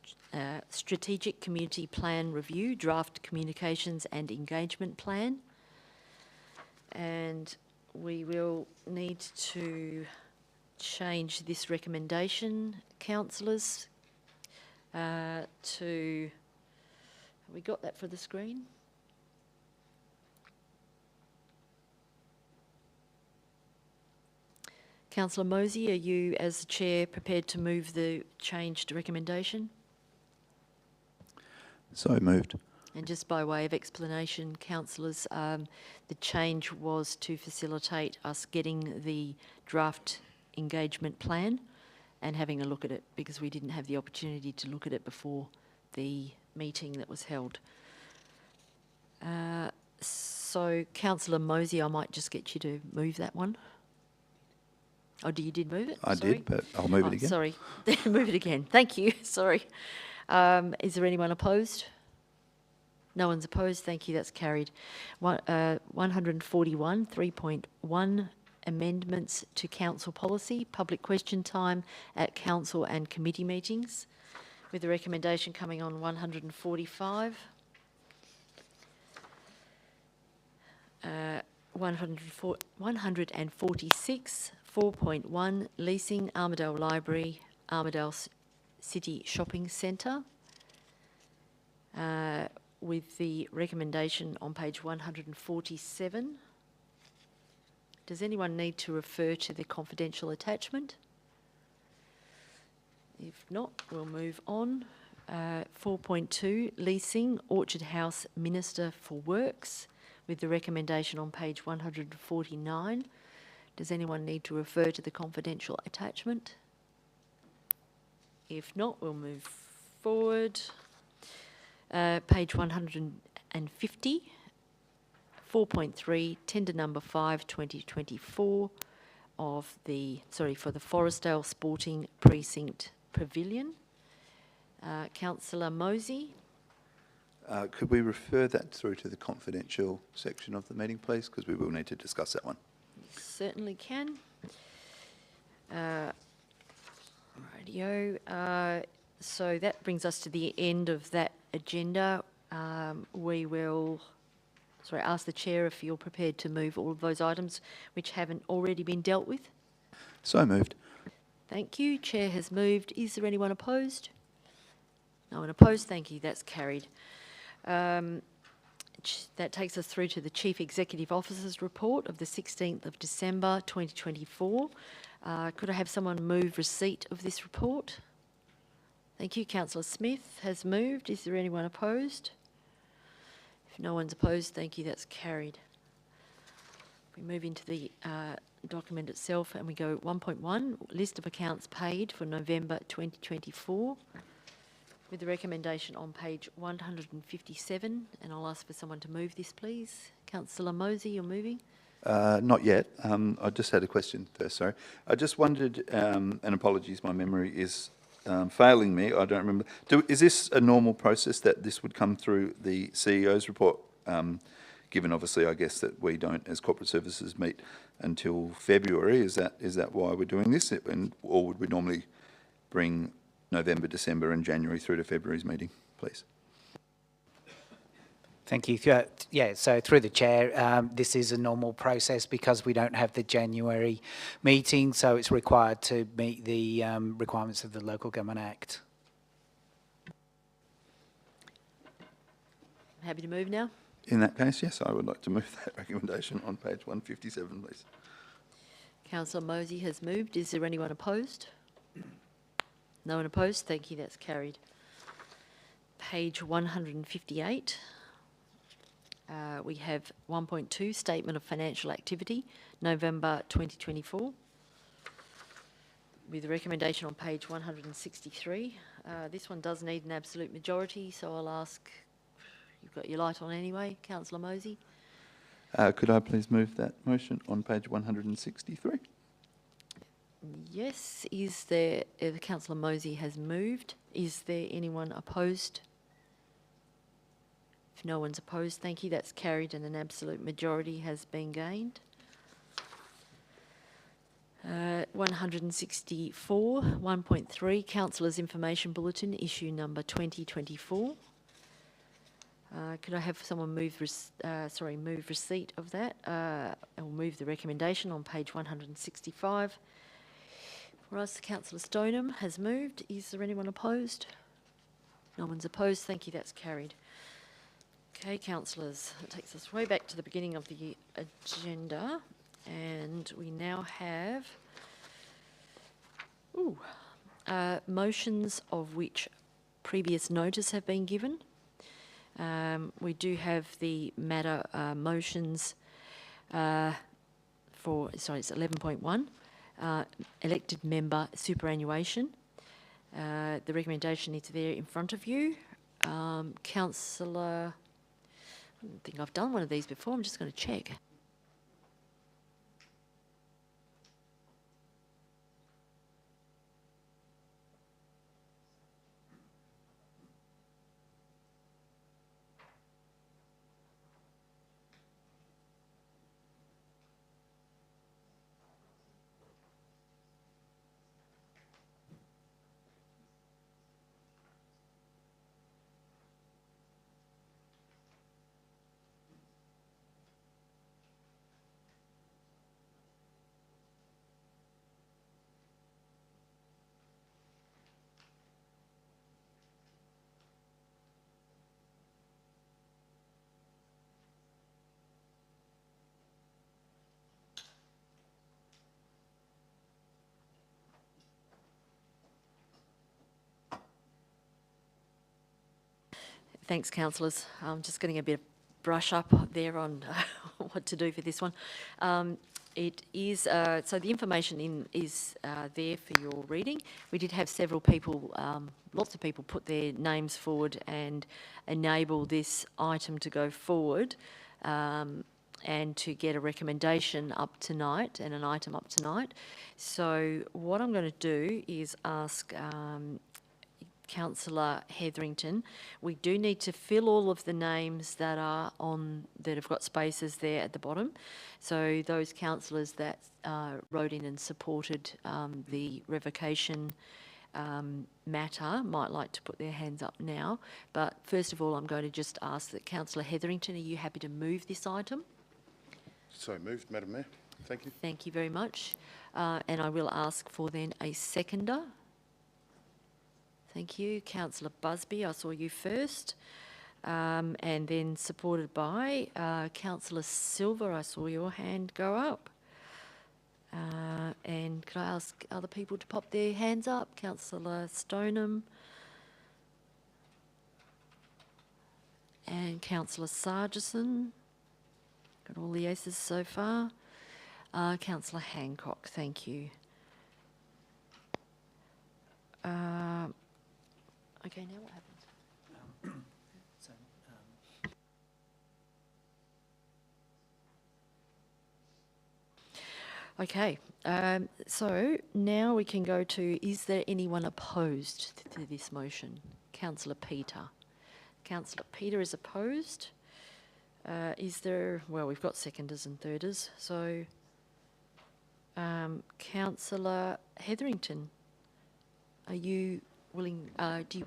Strategic Community Plan Review, Draft Communications and Engagement Plan. And we will need to change this recommendation, councillors, to... Have we got that for the screen? Councillor Mosey, are you, as the Chair, prepared to move the changed recommendation? So moved. And just by way of explanation, councillors, the change was to facilitate us getting the draft engagement plan and having a look at it, because we didn't have the opportunity to look at it before the meeting that was held. So, Councillor Mosey, I might just get you to move that one. Oh, you did move it? I Sorry. did, but I'll move it again. Sorry. Move it again. Thank you. Sorry. Is there anyone opposed? No one's opposed. Thank you. That's carried. 141, 3.1, amendments to council policy, public question time at council and committee meetings, with the recommendation coming on 145. 146, 4.1, leasing Armidale Library, Armidale City Shopping Centre, with the recommendation on page 147. Does anyone need to refer to the confidential attachment? If not, we'll move on. 4.2, leasing Orchard House Minister for Works, with the recommendation on page 149. Does anyone need to refer to the confidential attachment? If not, we'll move forward. Page 150, 4.3, tender number 5, 2024, of the, for the Forestdale Sporting Precinct Pavilion. Councillor Mosey. Could we refer that through to the confidential section of the meeting, please? Because we will need to discuss that one. Certainly can. Radio. So that brings us to the end of that agenda. We will, ask the Chair if you're prepared to move all of those items which haven't already been dealt with. So moved. Thank you. Chair has moved. Is there anyone opposed? No one opposed. Thank you. That's carried. That takes us through to the Chief Executive Officer's report of the 16th of December 2024. Could I have someone move receipt of this report? Thank you. Councillor Smith has moved. Is there anyone opposed? If no one's opposed, thank you. That's carried. We move into the document itself and we go 1.1, list of accounts paid for November 2024. With the recommendation on page 157, and I'll ask for someone to move this, please. Councillor Mosey, you're moving? Not yet. I just had a question first, sorry. I just wondered, and apologies, my memory is failing me. I don't remember. Is this a normal process that this would come through the CEO's report, given obviously, I guess, that we don't, as corporate services, meet until February? Is that why we're doing this? Or would we normally bring November, December and January through to February's meeting, please? Thank you. Yeah, so through the Chair, this is a normal process because we don't have the January meeting, so it's required to meet the requirements of the Local Government Act. Happy to move now? In that case, yes, I would like to move that recommendation on page 157, please. Councillor Mosey has moved. Is there anyone opposed? No one opposed. Thank you. That's carried. Page 158. We have 1.2, Statement of Financial Activity, November 2024. With the recommendation on page 163. This one does need an absolute majority, so I'll ask, you've got your light on anyway, Councillor Mosey. Could I please move that motion on page 163? Yes. Is there, Councillor Mosey has moved. Is there anyone opposed? If no one's opposed, thank you. That's carried and an absolute majority has been gained. 164, 1.3, Councillors' Information Bulletin, issue number 2024. Could I have someone move receipt of that? Or move the recommendation on page 165. For us, Councillor Stoneham has moved. Is there anyone opposed? No one's opposed. Thank you. That's carried. Okay, councillors, that takes us way back to the beginning of the agenda, and we now have motions of which previous notice have been given. We do have the matter motions it's 11.1. Elected member superannuation. The recommendation is there in front of you. Councillor, I don't think I've done one of these before, I'm just going to check. Thanks, councillors. I'm just getting a bit of brush up there on what to do for this one. It is, so the information is there for your reading. We did have several people, lots of people put their names forward and enable this item to go forward. and to get a recommendation up tonight and an item up tonight. So what I'm going to do is ask Councillor Hetherington, we do need to fill all of the names that are on, that have got spaces there at the bottom. So those councillors that wrote in and supported the revocation matter might like to put their hands up now. But first of all, I'm going to just ask that Councillor Hetherington, are you happy to move this item? So moved, Madam Mayor. Thank you. Thank you very much. And I will ask for then a seconder. Thank you. Councillor Busby, I saw you first. And then supported by Councillor Silver, I saw your hand go up. And could I ask other people to pop their hands up? Councillor Stoneham. And Councillor Sargison. Got all the yeses so far. Councillor Hancock, thank you. Okay, now what happens? So, Okay, so now we can go to, is there anyone opposed to this motion? Councillor Peter. Councillor Peter is opposed. Is there, well, we've got seconders and thirders, so Councillor Hetherington, are you willing,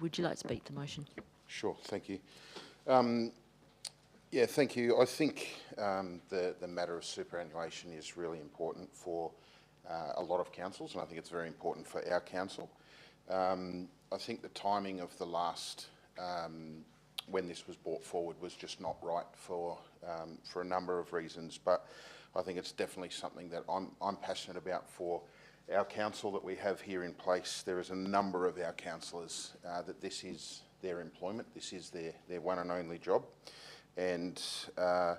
would you like to speak to the motion? Sure, thank you. Yeah, thank you. I think the matter of superannuation is really important for a lot of councils, and I think it's very important for our council. I think the timing of the last, when this was brought forward, was just not right for a number of reasons, but I think it's definitely something that I'm passionate about for our council that we have here in place. There is a number of our councillors that this is their employment, this is their one and only job. And I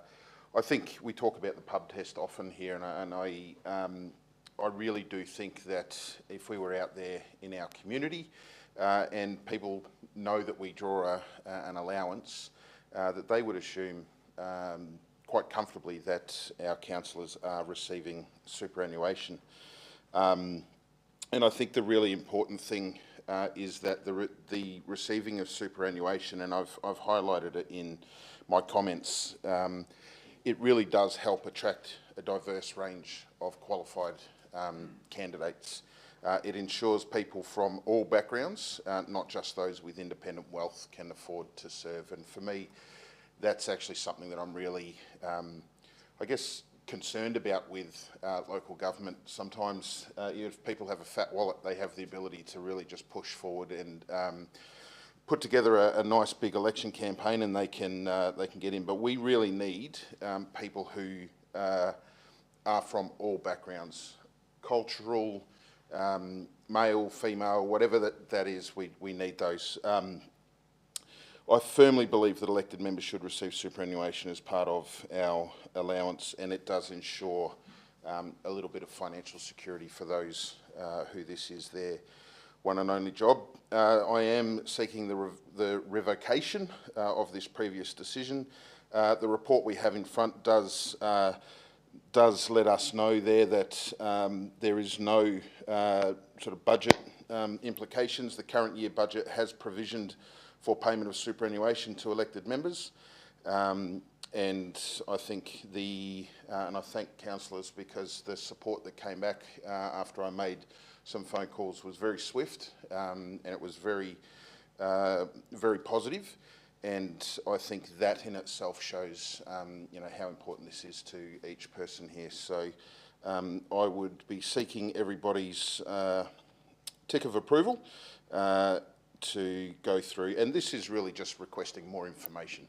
think we talk about the pub test often here, and I really do think that if we were out there in our community and people know that we draw an allowance, that they would assume quite comfortably that our councillors are receiving superannuation. And I think the really important thing is that the receiving of superannuation, and I've highlighted it in my comments, it really does help attract a diverse range of qualified candidates. It ensures people from all backgrounds, not just those with independent wealth, can afford to serve. And for me, that's actually something that I'm really, I guess, concerned about with local government. Sometimes if people have a fat wallet, they have the ability to really just push forward and put together a nice big election campaign, and they can get in. But we really need people who are from all backgrounds, cultural, male, female, whatever that is. We need those. I firmly believe that elected members should receive superannuation as part of our allowance, and it does ensure a little bit of financial security for those who this is their one and only job. I am seeking the revocation of this previous decision. The report we have in front does let us know there that there is no sort of budget implications. The current year budget has provisioned for payment of superannuation to elected members. And I think and I thank councillors, because the support that came back after I made some phone calls was very swift, and it was very, very positive. And I think that in itself shows, how important this is to each person here. So I would be seeking everybody's tick of approval to go through, and this is really just requesting more information.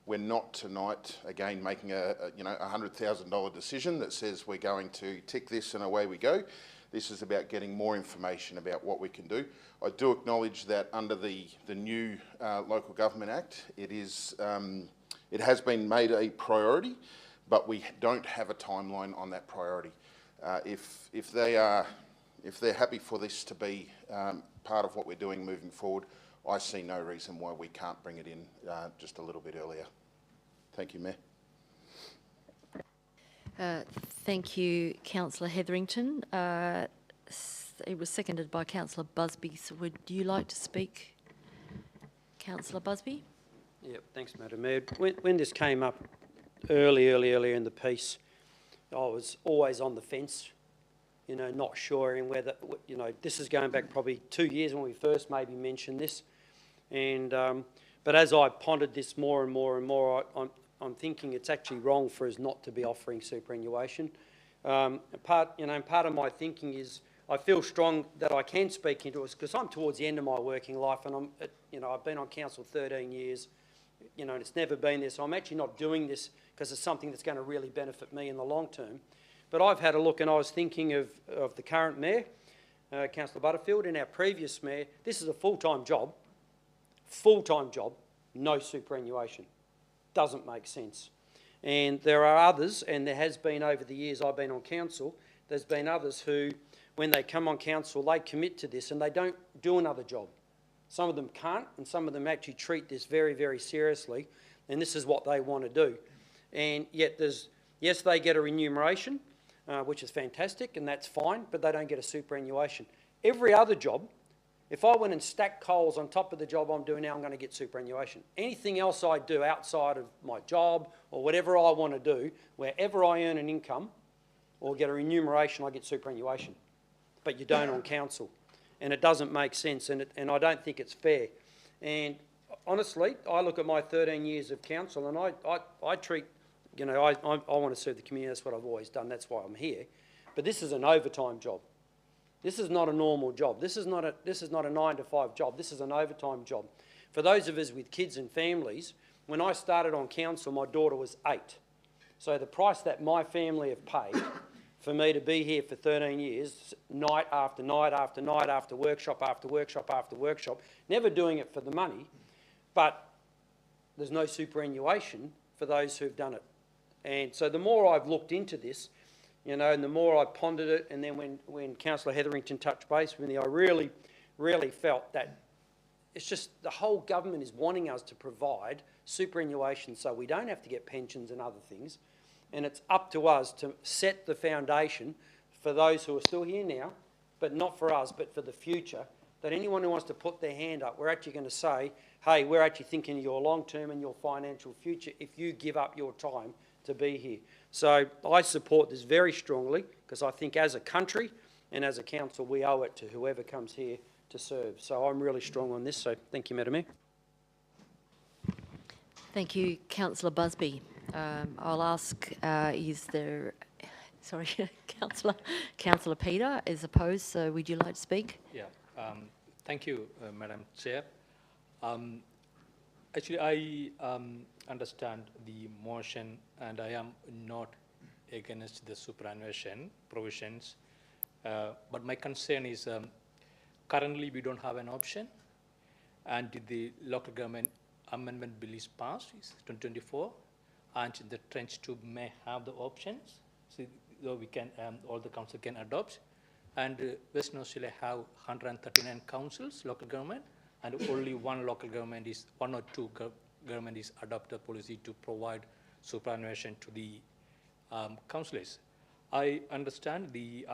We're not tonight, again, making a $100,000 decision that says we're going to tick this and away we go. This is about getting more information about what we can do. I do acknowledge that under the new Local Government Act, it has been made a priority, but we don't have a timeline on that priority. If they're happy for this to be part of what we're doing moving forward, I see no reason why we can't bring it in just a little bit earlier. Thank you, Mayor. Thank you, Councillor Hetherington. It was seconded by Councillor Busby. So would you like to speak, Councillor Busby? Yeah, thanks, Madam Mayor. When this came up earlier in the piece, I was always on the fence, you know, not sure in whether, you know, this is going back probably 2 years when we first maybe mentioned this. And, but as I pondered this more and more, I'm thinking it's actually wrong for us not to be offering superannuation. Part of my thinking is I feel strong that I can speak into it because I'm towards the end of my working life, and I've been on council 13 years, you know, and it's never been this. So I'm actually not doing this because it's something that's going to really benefit me in the long term. But I've had a look, and I was thinking of the current mayor, Councillor Butterfield, and our previous mayor. This is a full-time job, no superannuation. Doesn't make sense. And there are others, and there has been over the years I've been on council, there's been others who, when they come on council, they commit to this and they don't do another job. Some of them can't, and some of them actually treat this very, very seriously, and this is what they want to do. And yet yes, they get a remuneration, which is fantastic, and that's fine, but they don't get a superannuation. Every other job, if I went and stacked coals on top of the job I'm doing now, I'm going to get superannuation. Anything else I do outside of my job or whatever I want to do, wherever I earn an income or get a remuneration, I get superannuation. But you don't on council. And it doesn't make sense, and I don't think it's fair. And honestly, I look at my 13 years of council and I treat, you know, I want to serve the community. That's what I've always done. That's why I'm here. But this is an overtime job. This is not a normal job. This is not a 9-to-5 job. This is an overtime job. For those of us with kids and families, when I started on council, my daughter was 8. So the price that my family have paid for me to be here for 13 years, night after night after night, after workshop after workshop after workshop, never doing it for the money, but there's no superannuation for those who've done it. And so the more I've looked into this, you know, and the more I pondered it, and then when Councillor Hetherington touched base with me, I really felt that it's just the whole government is wanting us to provide superannuation so we don't have to get pensions and other things, and it's up to us to set the foundation for those who are still here now, but not for us, but for the future, that anyone who wants to put their hand up, we're actually going to say, hey, we're actually thinking of your long-term and your financial future if you give up your time to be here. So I support this very strongly because I think as a country and as a council we owe it to whoever comes here to serve. So I'm really strong on this. So thank you, Madam Mayor. Thank you, Councillor Busby. I'll ask, is there, sorry, Councillor Peter is opposed, so would you like to speak? Yeah, thank you, Madam Chair. Actually, I understand the motion and I am not against the superannuation provisions, but my concern is currently we don't have an option, and the local government amendment bill is passed, it's 2024, and the Trench 2 may have the options, so we can, all the council can adopt, and Western Australia have 139 councils, local government, and only one local government is, one or two government is adopt a policy to provide superannuation to the councillors. I understand the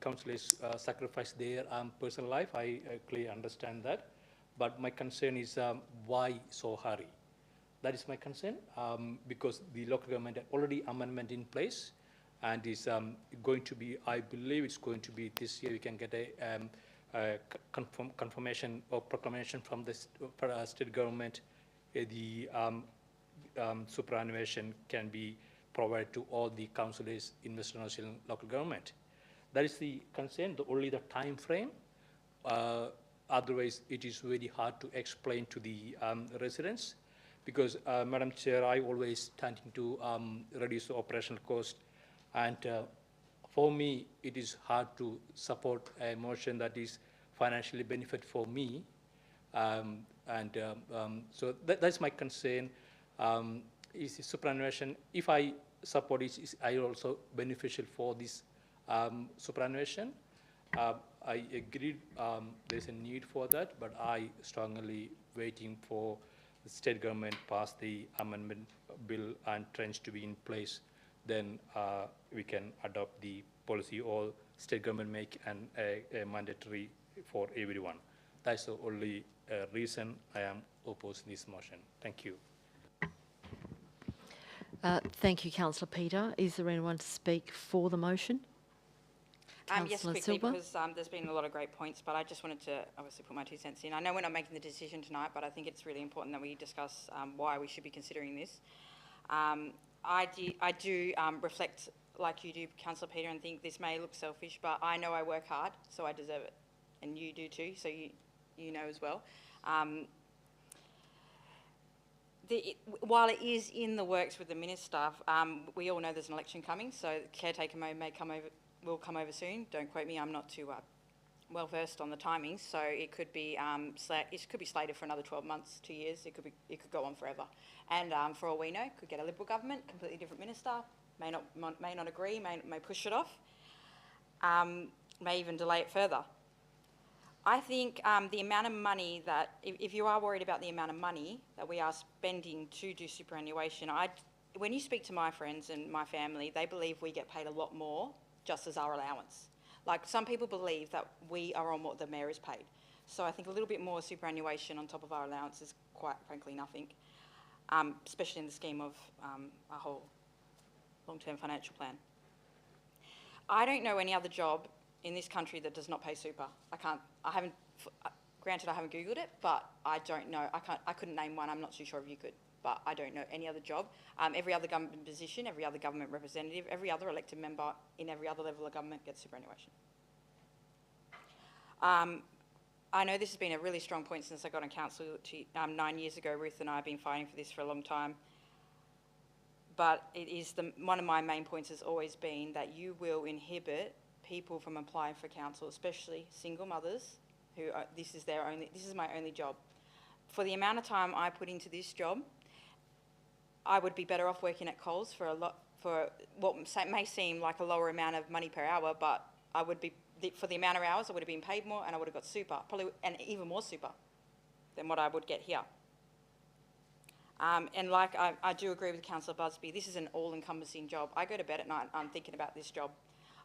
councillors sacrifice their personal life. I clearly understand that, but my concern is why so hurry? That is my concern, because the local government already amendment in place, and is going to be, I believe it's going to be this year. We can get a confirmation or proclamation from the state government. The superannuation can be provided to all the councillors in Western Australian local government. That is the concern, only the time frame. Otherwise, it is very hard to explain to the residents, because, Madam Chair, I always tending to reduce the operational cost, and for me, it is hard to support a motion that is financially benefit for me, so that's my concern. Is superannuation, if I support it, is I also beneficial for this superannuation? I agree there's a need for that, but I strongly waiting for the state government pass the amendment bill and Trench to be in place then we can adopt the policy or state government make a mandatory for everyone. That's the only reason I am opposing this motion. Thank you. Thank you, Councillor Peter. Is there anyone to speak for the motion? Yes, Councillor quickly, Silva? because there's been a lot of great points, but I just wanted to obviously put my 2 cents in. I know we're not making the decision tonight, but I think it's really important that we discuss why we should be considering this. I do reflect like you do, Councillor Peter, and think this may look selfish, but I know I work hard, so I deserve it. And you do too, so you know as well. While it is in the works with the minister, we all know there's an election coming, so the caretaker will come over soon. Don't quote me, I'm not too well versed on the timings, so it could be slated for another 12 months, 2 years. It could go on forever, and for all we know, could get a Liberal government, completely different minister, may not agree, may push it off, may even delay it further. I think the amount of money that, if you are worried about the amount of money that we are spending to do superannuation, when you speak to my friends and my family, they believe we get paid a lot more just as our allowance. Like, some people believe that we are on what the mayor is paid. So I think a little bit more superannuation on top of our allowance is quite frankly nothing, especially in the scheme of our whole long-term financial plan. I don't know any other job in this country that does not pay super. Granted, I haven't Googled it, but I don't know. I couldn't name one. I'm not too sure if you could, but I don't know any other job. Every other government position, every other government representative, every other elected member in every other level of government gets superannuation. I know this has been a really strong point since I got on council 9 years ago. Ruth and I have been fighting for this for a long time. But it is one of my main points has always been that you will inhibit people from applying for council, especially single mothers who this is my only job. For the amount of time I put into this job, I would be better off working at Coles for what may seem like a lower amount of money per hour, but I would be, for the amount of hours, I would have been paid more and I would have got super, probably, and even more super than what I would get here. And like I do agree with Councillor Busby, this is an all-encompassing job. I go to bed at night, I'm thinking about this job.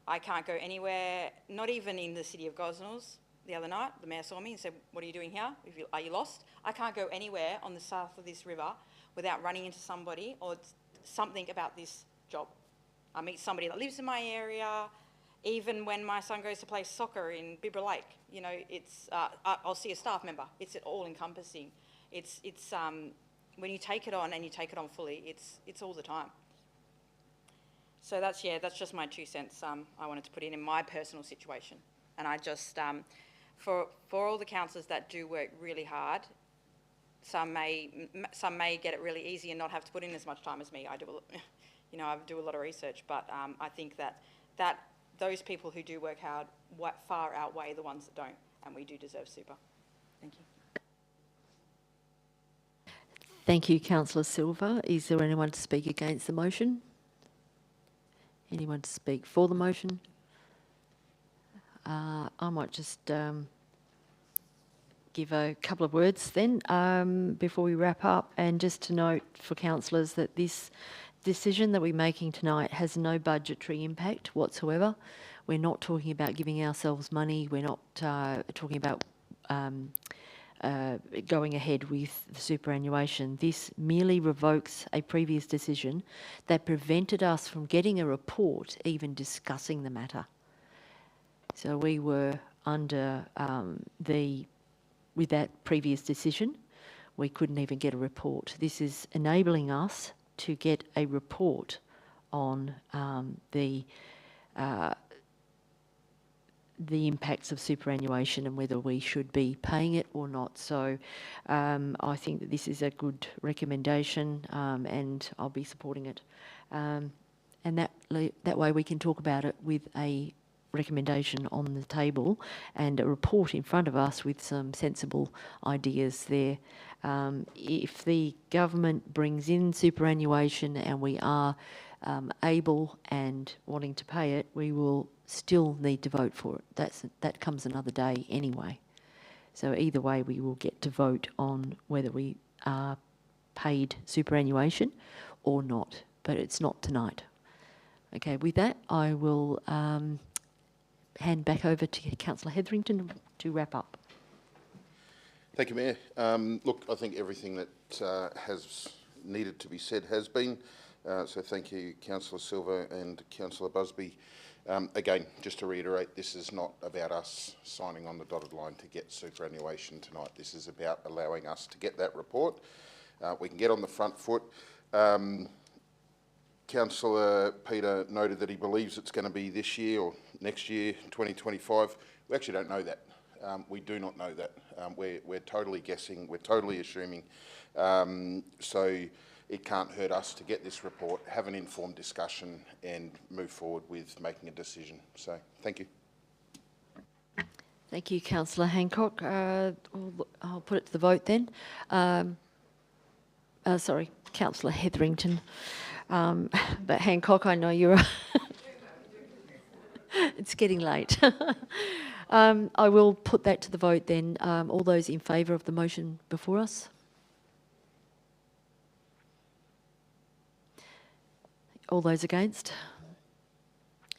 I can't go anywhere, not even in the city of Gosnells. The other night, the mayor saw me and said, "What are you doing here? Are you lost?" I can't go anywhere on the south of this river without running into somebody or something about this job. I meet somebody that lives in my area. Even when my son goes to play soccer in Bibra Lake, you know, I'll see a staff member. It's all-encompassing. It's when you take it on and you take it on fully, it's all the time. So that's just my 2 cents I wanted to put in my personal situation. And I just, for all the councillors that do work really hard, some may get it really easy and not have to put in as much time as me. I do a lot of research, but I think that those people who do work hard far outweigh the ones that don't, and we do deserve super. Thank you. Thank you, Councillor Silva. Is there anyone to speak against the motion? Anyone to speak for the motion? I might just give a couple of words then before we wrap up, and just to note for councillors that this decision that we're making tonight has no budgetary impact whatsoever. We're not talking about giving ourselves money. We're not talking about going ahead with the superannuation. This merely revokes a previous decision that prevented us from getting a report, even discussing the matter. So we were under with that previous decision, we couldn't even get a report. This is enabling us to get a report on the impacts of superannuation and whether we should be paying it or not. So I think that this is a good recommendation and I'll be supporting it. And that way we can talk about it with a recommendation on the table and a report in front of us with some sensible ideas there. If the government brings in superannuation and we are able and wanting to pay it, we will still need to vote for it. That comes another day anyway. So either way, we will get to vote on whether we are paid superannuation or not, but it's not tonight. Okay, with that, I will hand back over to Councillor Hetherington to wrap up. Thank you, Mayor. Look, I think everything that has needed to be said has been. So thank you, Councillor Silva and Councillor Busby. Again, just to reiterate, this is not about us signing on the dotted line to get superannuation tonight. This is about allowing us to get that report. We can get on the front foot. Councillor Peter noted that he believes it's going to be this year or next year, 2025. We actually don't know that. We do not know that. We're totally guessing. We're totally assuming. So it can't hurt us to get this report, have an informed discussion and move forward with making a decision. So thank you. Thank you, Councillor Hancock. I'll put it to the vote then. Sorry, Councillor Hetherington. But Hancock, I know you're... It's getting late. I will put that to the vote then. All those in favour of the motion before us? All those against?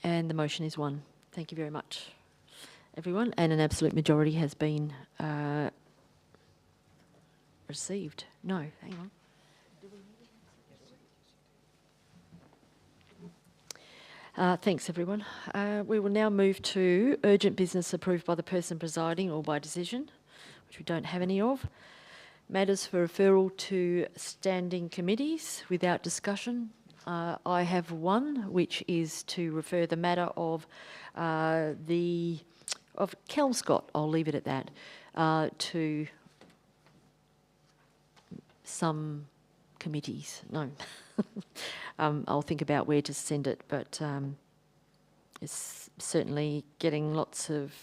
And the motion is won. Thank you very much, everyone. And an absolute majority has been received. No, hang on. Thanks, everyone. We will now move to urgent business approved by the person presiding or by decision, which we don't have any of. Matters for referral to standing committees without discussion. I have one, which is to refer the matter of Kelmscott, I'll leave it at that, to some committees. No. I'll think about where to send it, but it's certainly getting lots of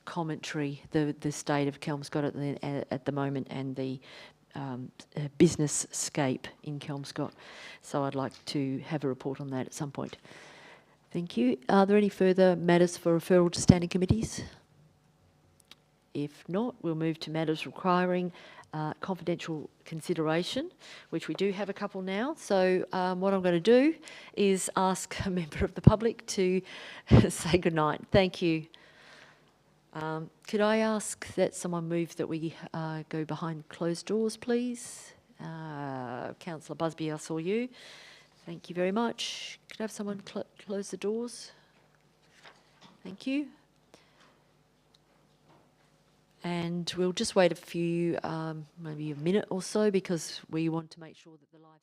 commentary, the state of Kelmscott at the moment and the business scape in Kelmscott. So I'd like to have a report on that at some point. Thank you. Are there any further matters for referral to standing committees? If not, we'll move to matters requiring confidential consideration, which we do have a couple now. So what I'm going to do is ask a member of the public to say goodnight. Thank you. Could I ask that someone move that we go behind closed doors, please? Councillor Busby, I saw you. Thank you very much. Could I have someone close the doors? Thank you. And we'll just wait a few, maybe a minute or so, because we want to make sure that the live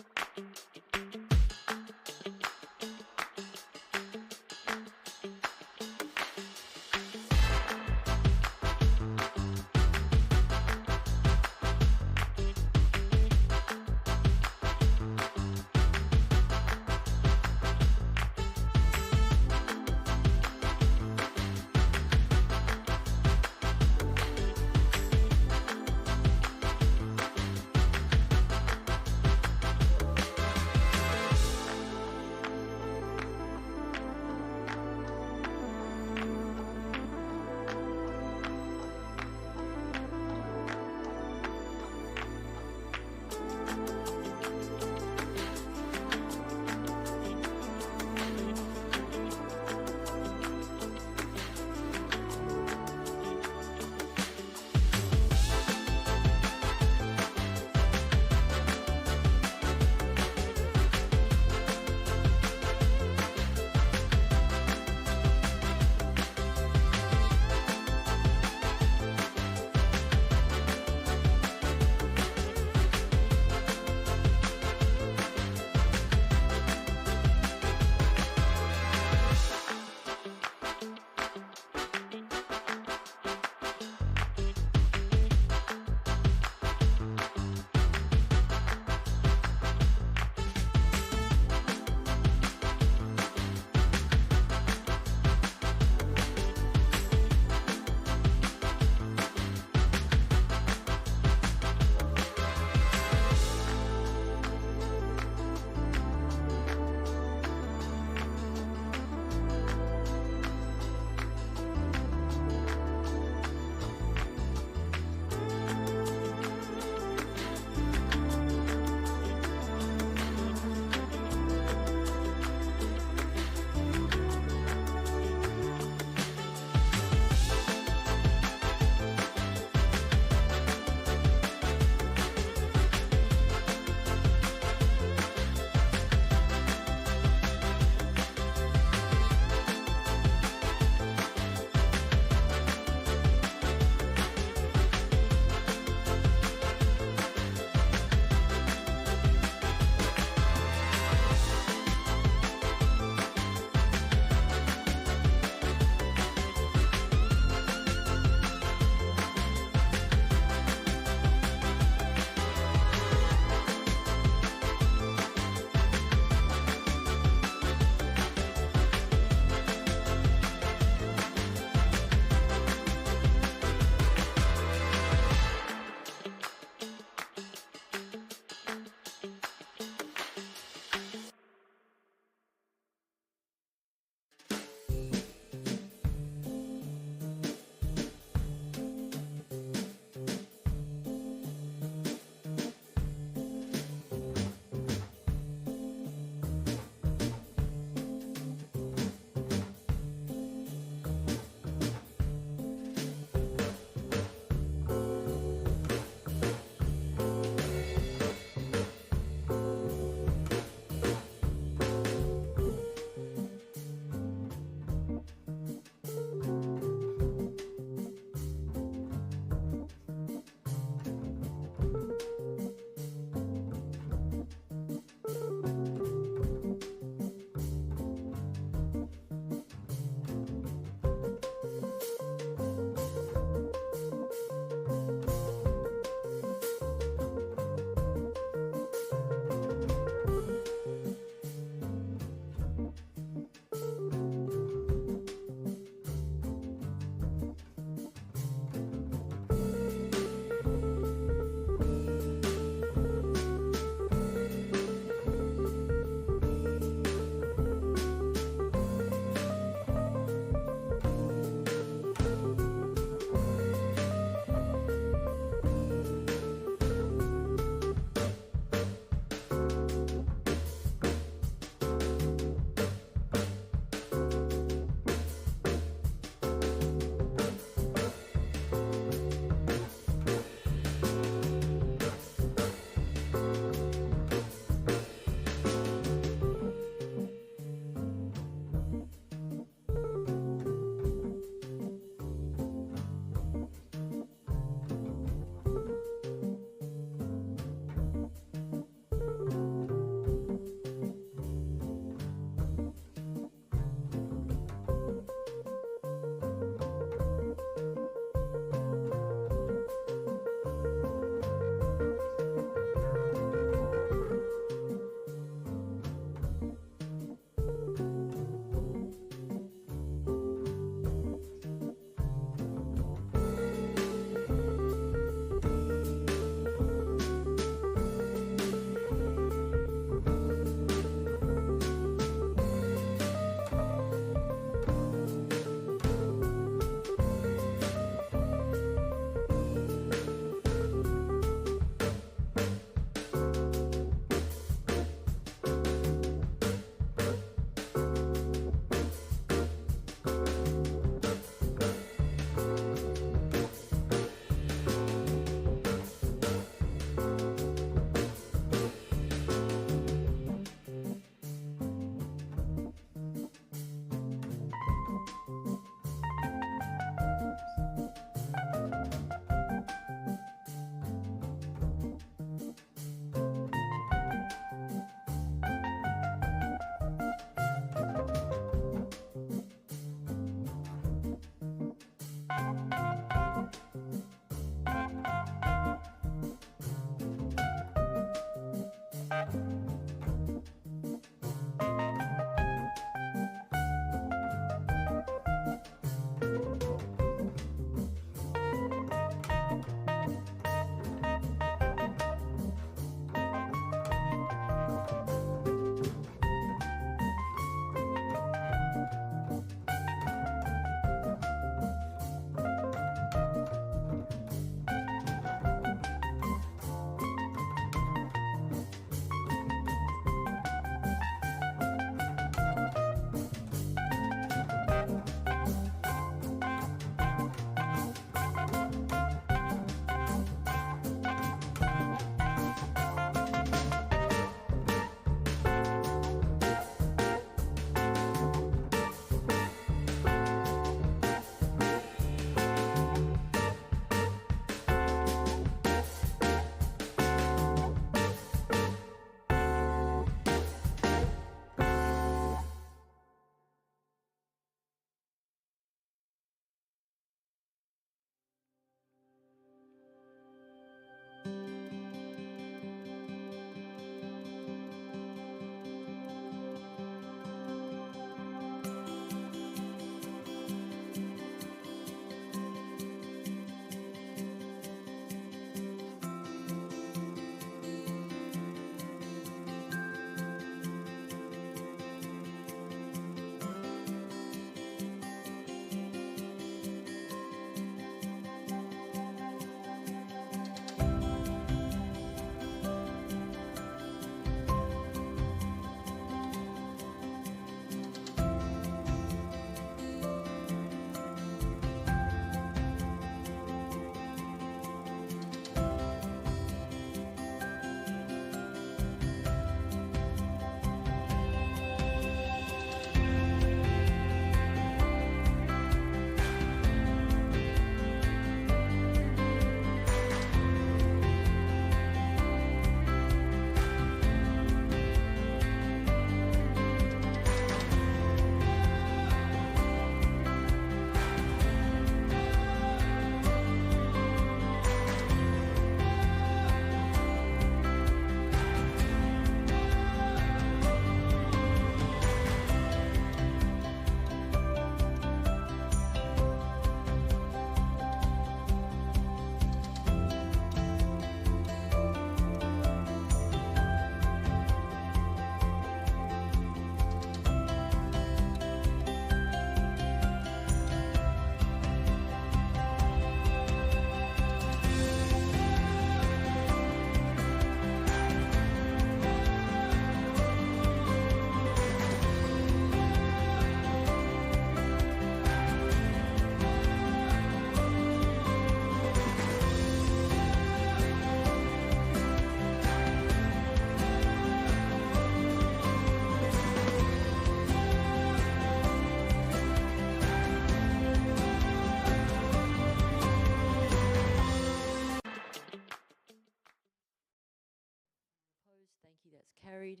Thank you, that's carried.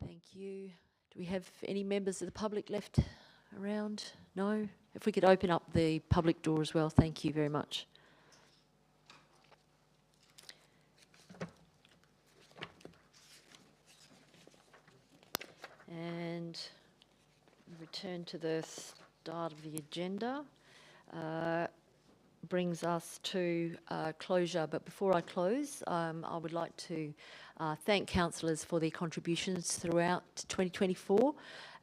Thank you. Do we have any members of the public left around? No? If we could open up the public door as well, thank you very much. And return to the start of the agenda. Brings us to closure. But before I close, I would like to thank councillors for their contributions throughout 2024.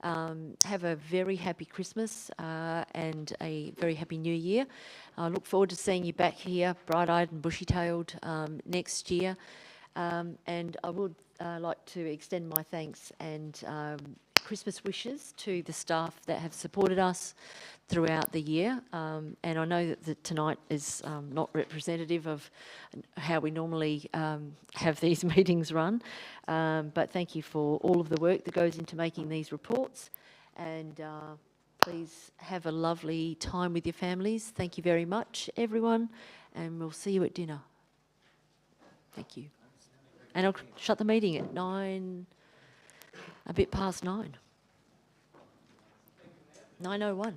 Have a very happy Christmas and a very happy New Year. I look forward to seeing you back here, bright-eyed and bushy-tailed next year. And I would like to extend my thanks and Christmas wishes to the staff that have supported us throughout the year. And I know that tonight is not representative of how we normally have these meetings run. But thank you for all of the work that goes into making these reports. And please have a lovely time with your families. Thank you very much, everyone. And we'll see you at dinner. Thank you. And I'll shut the meeting at 9, a bit past 9. 9:01.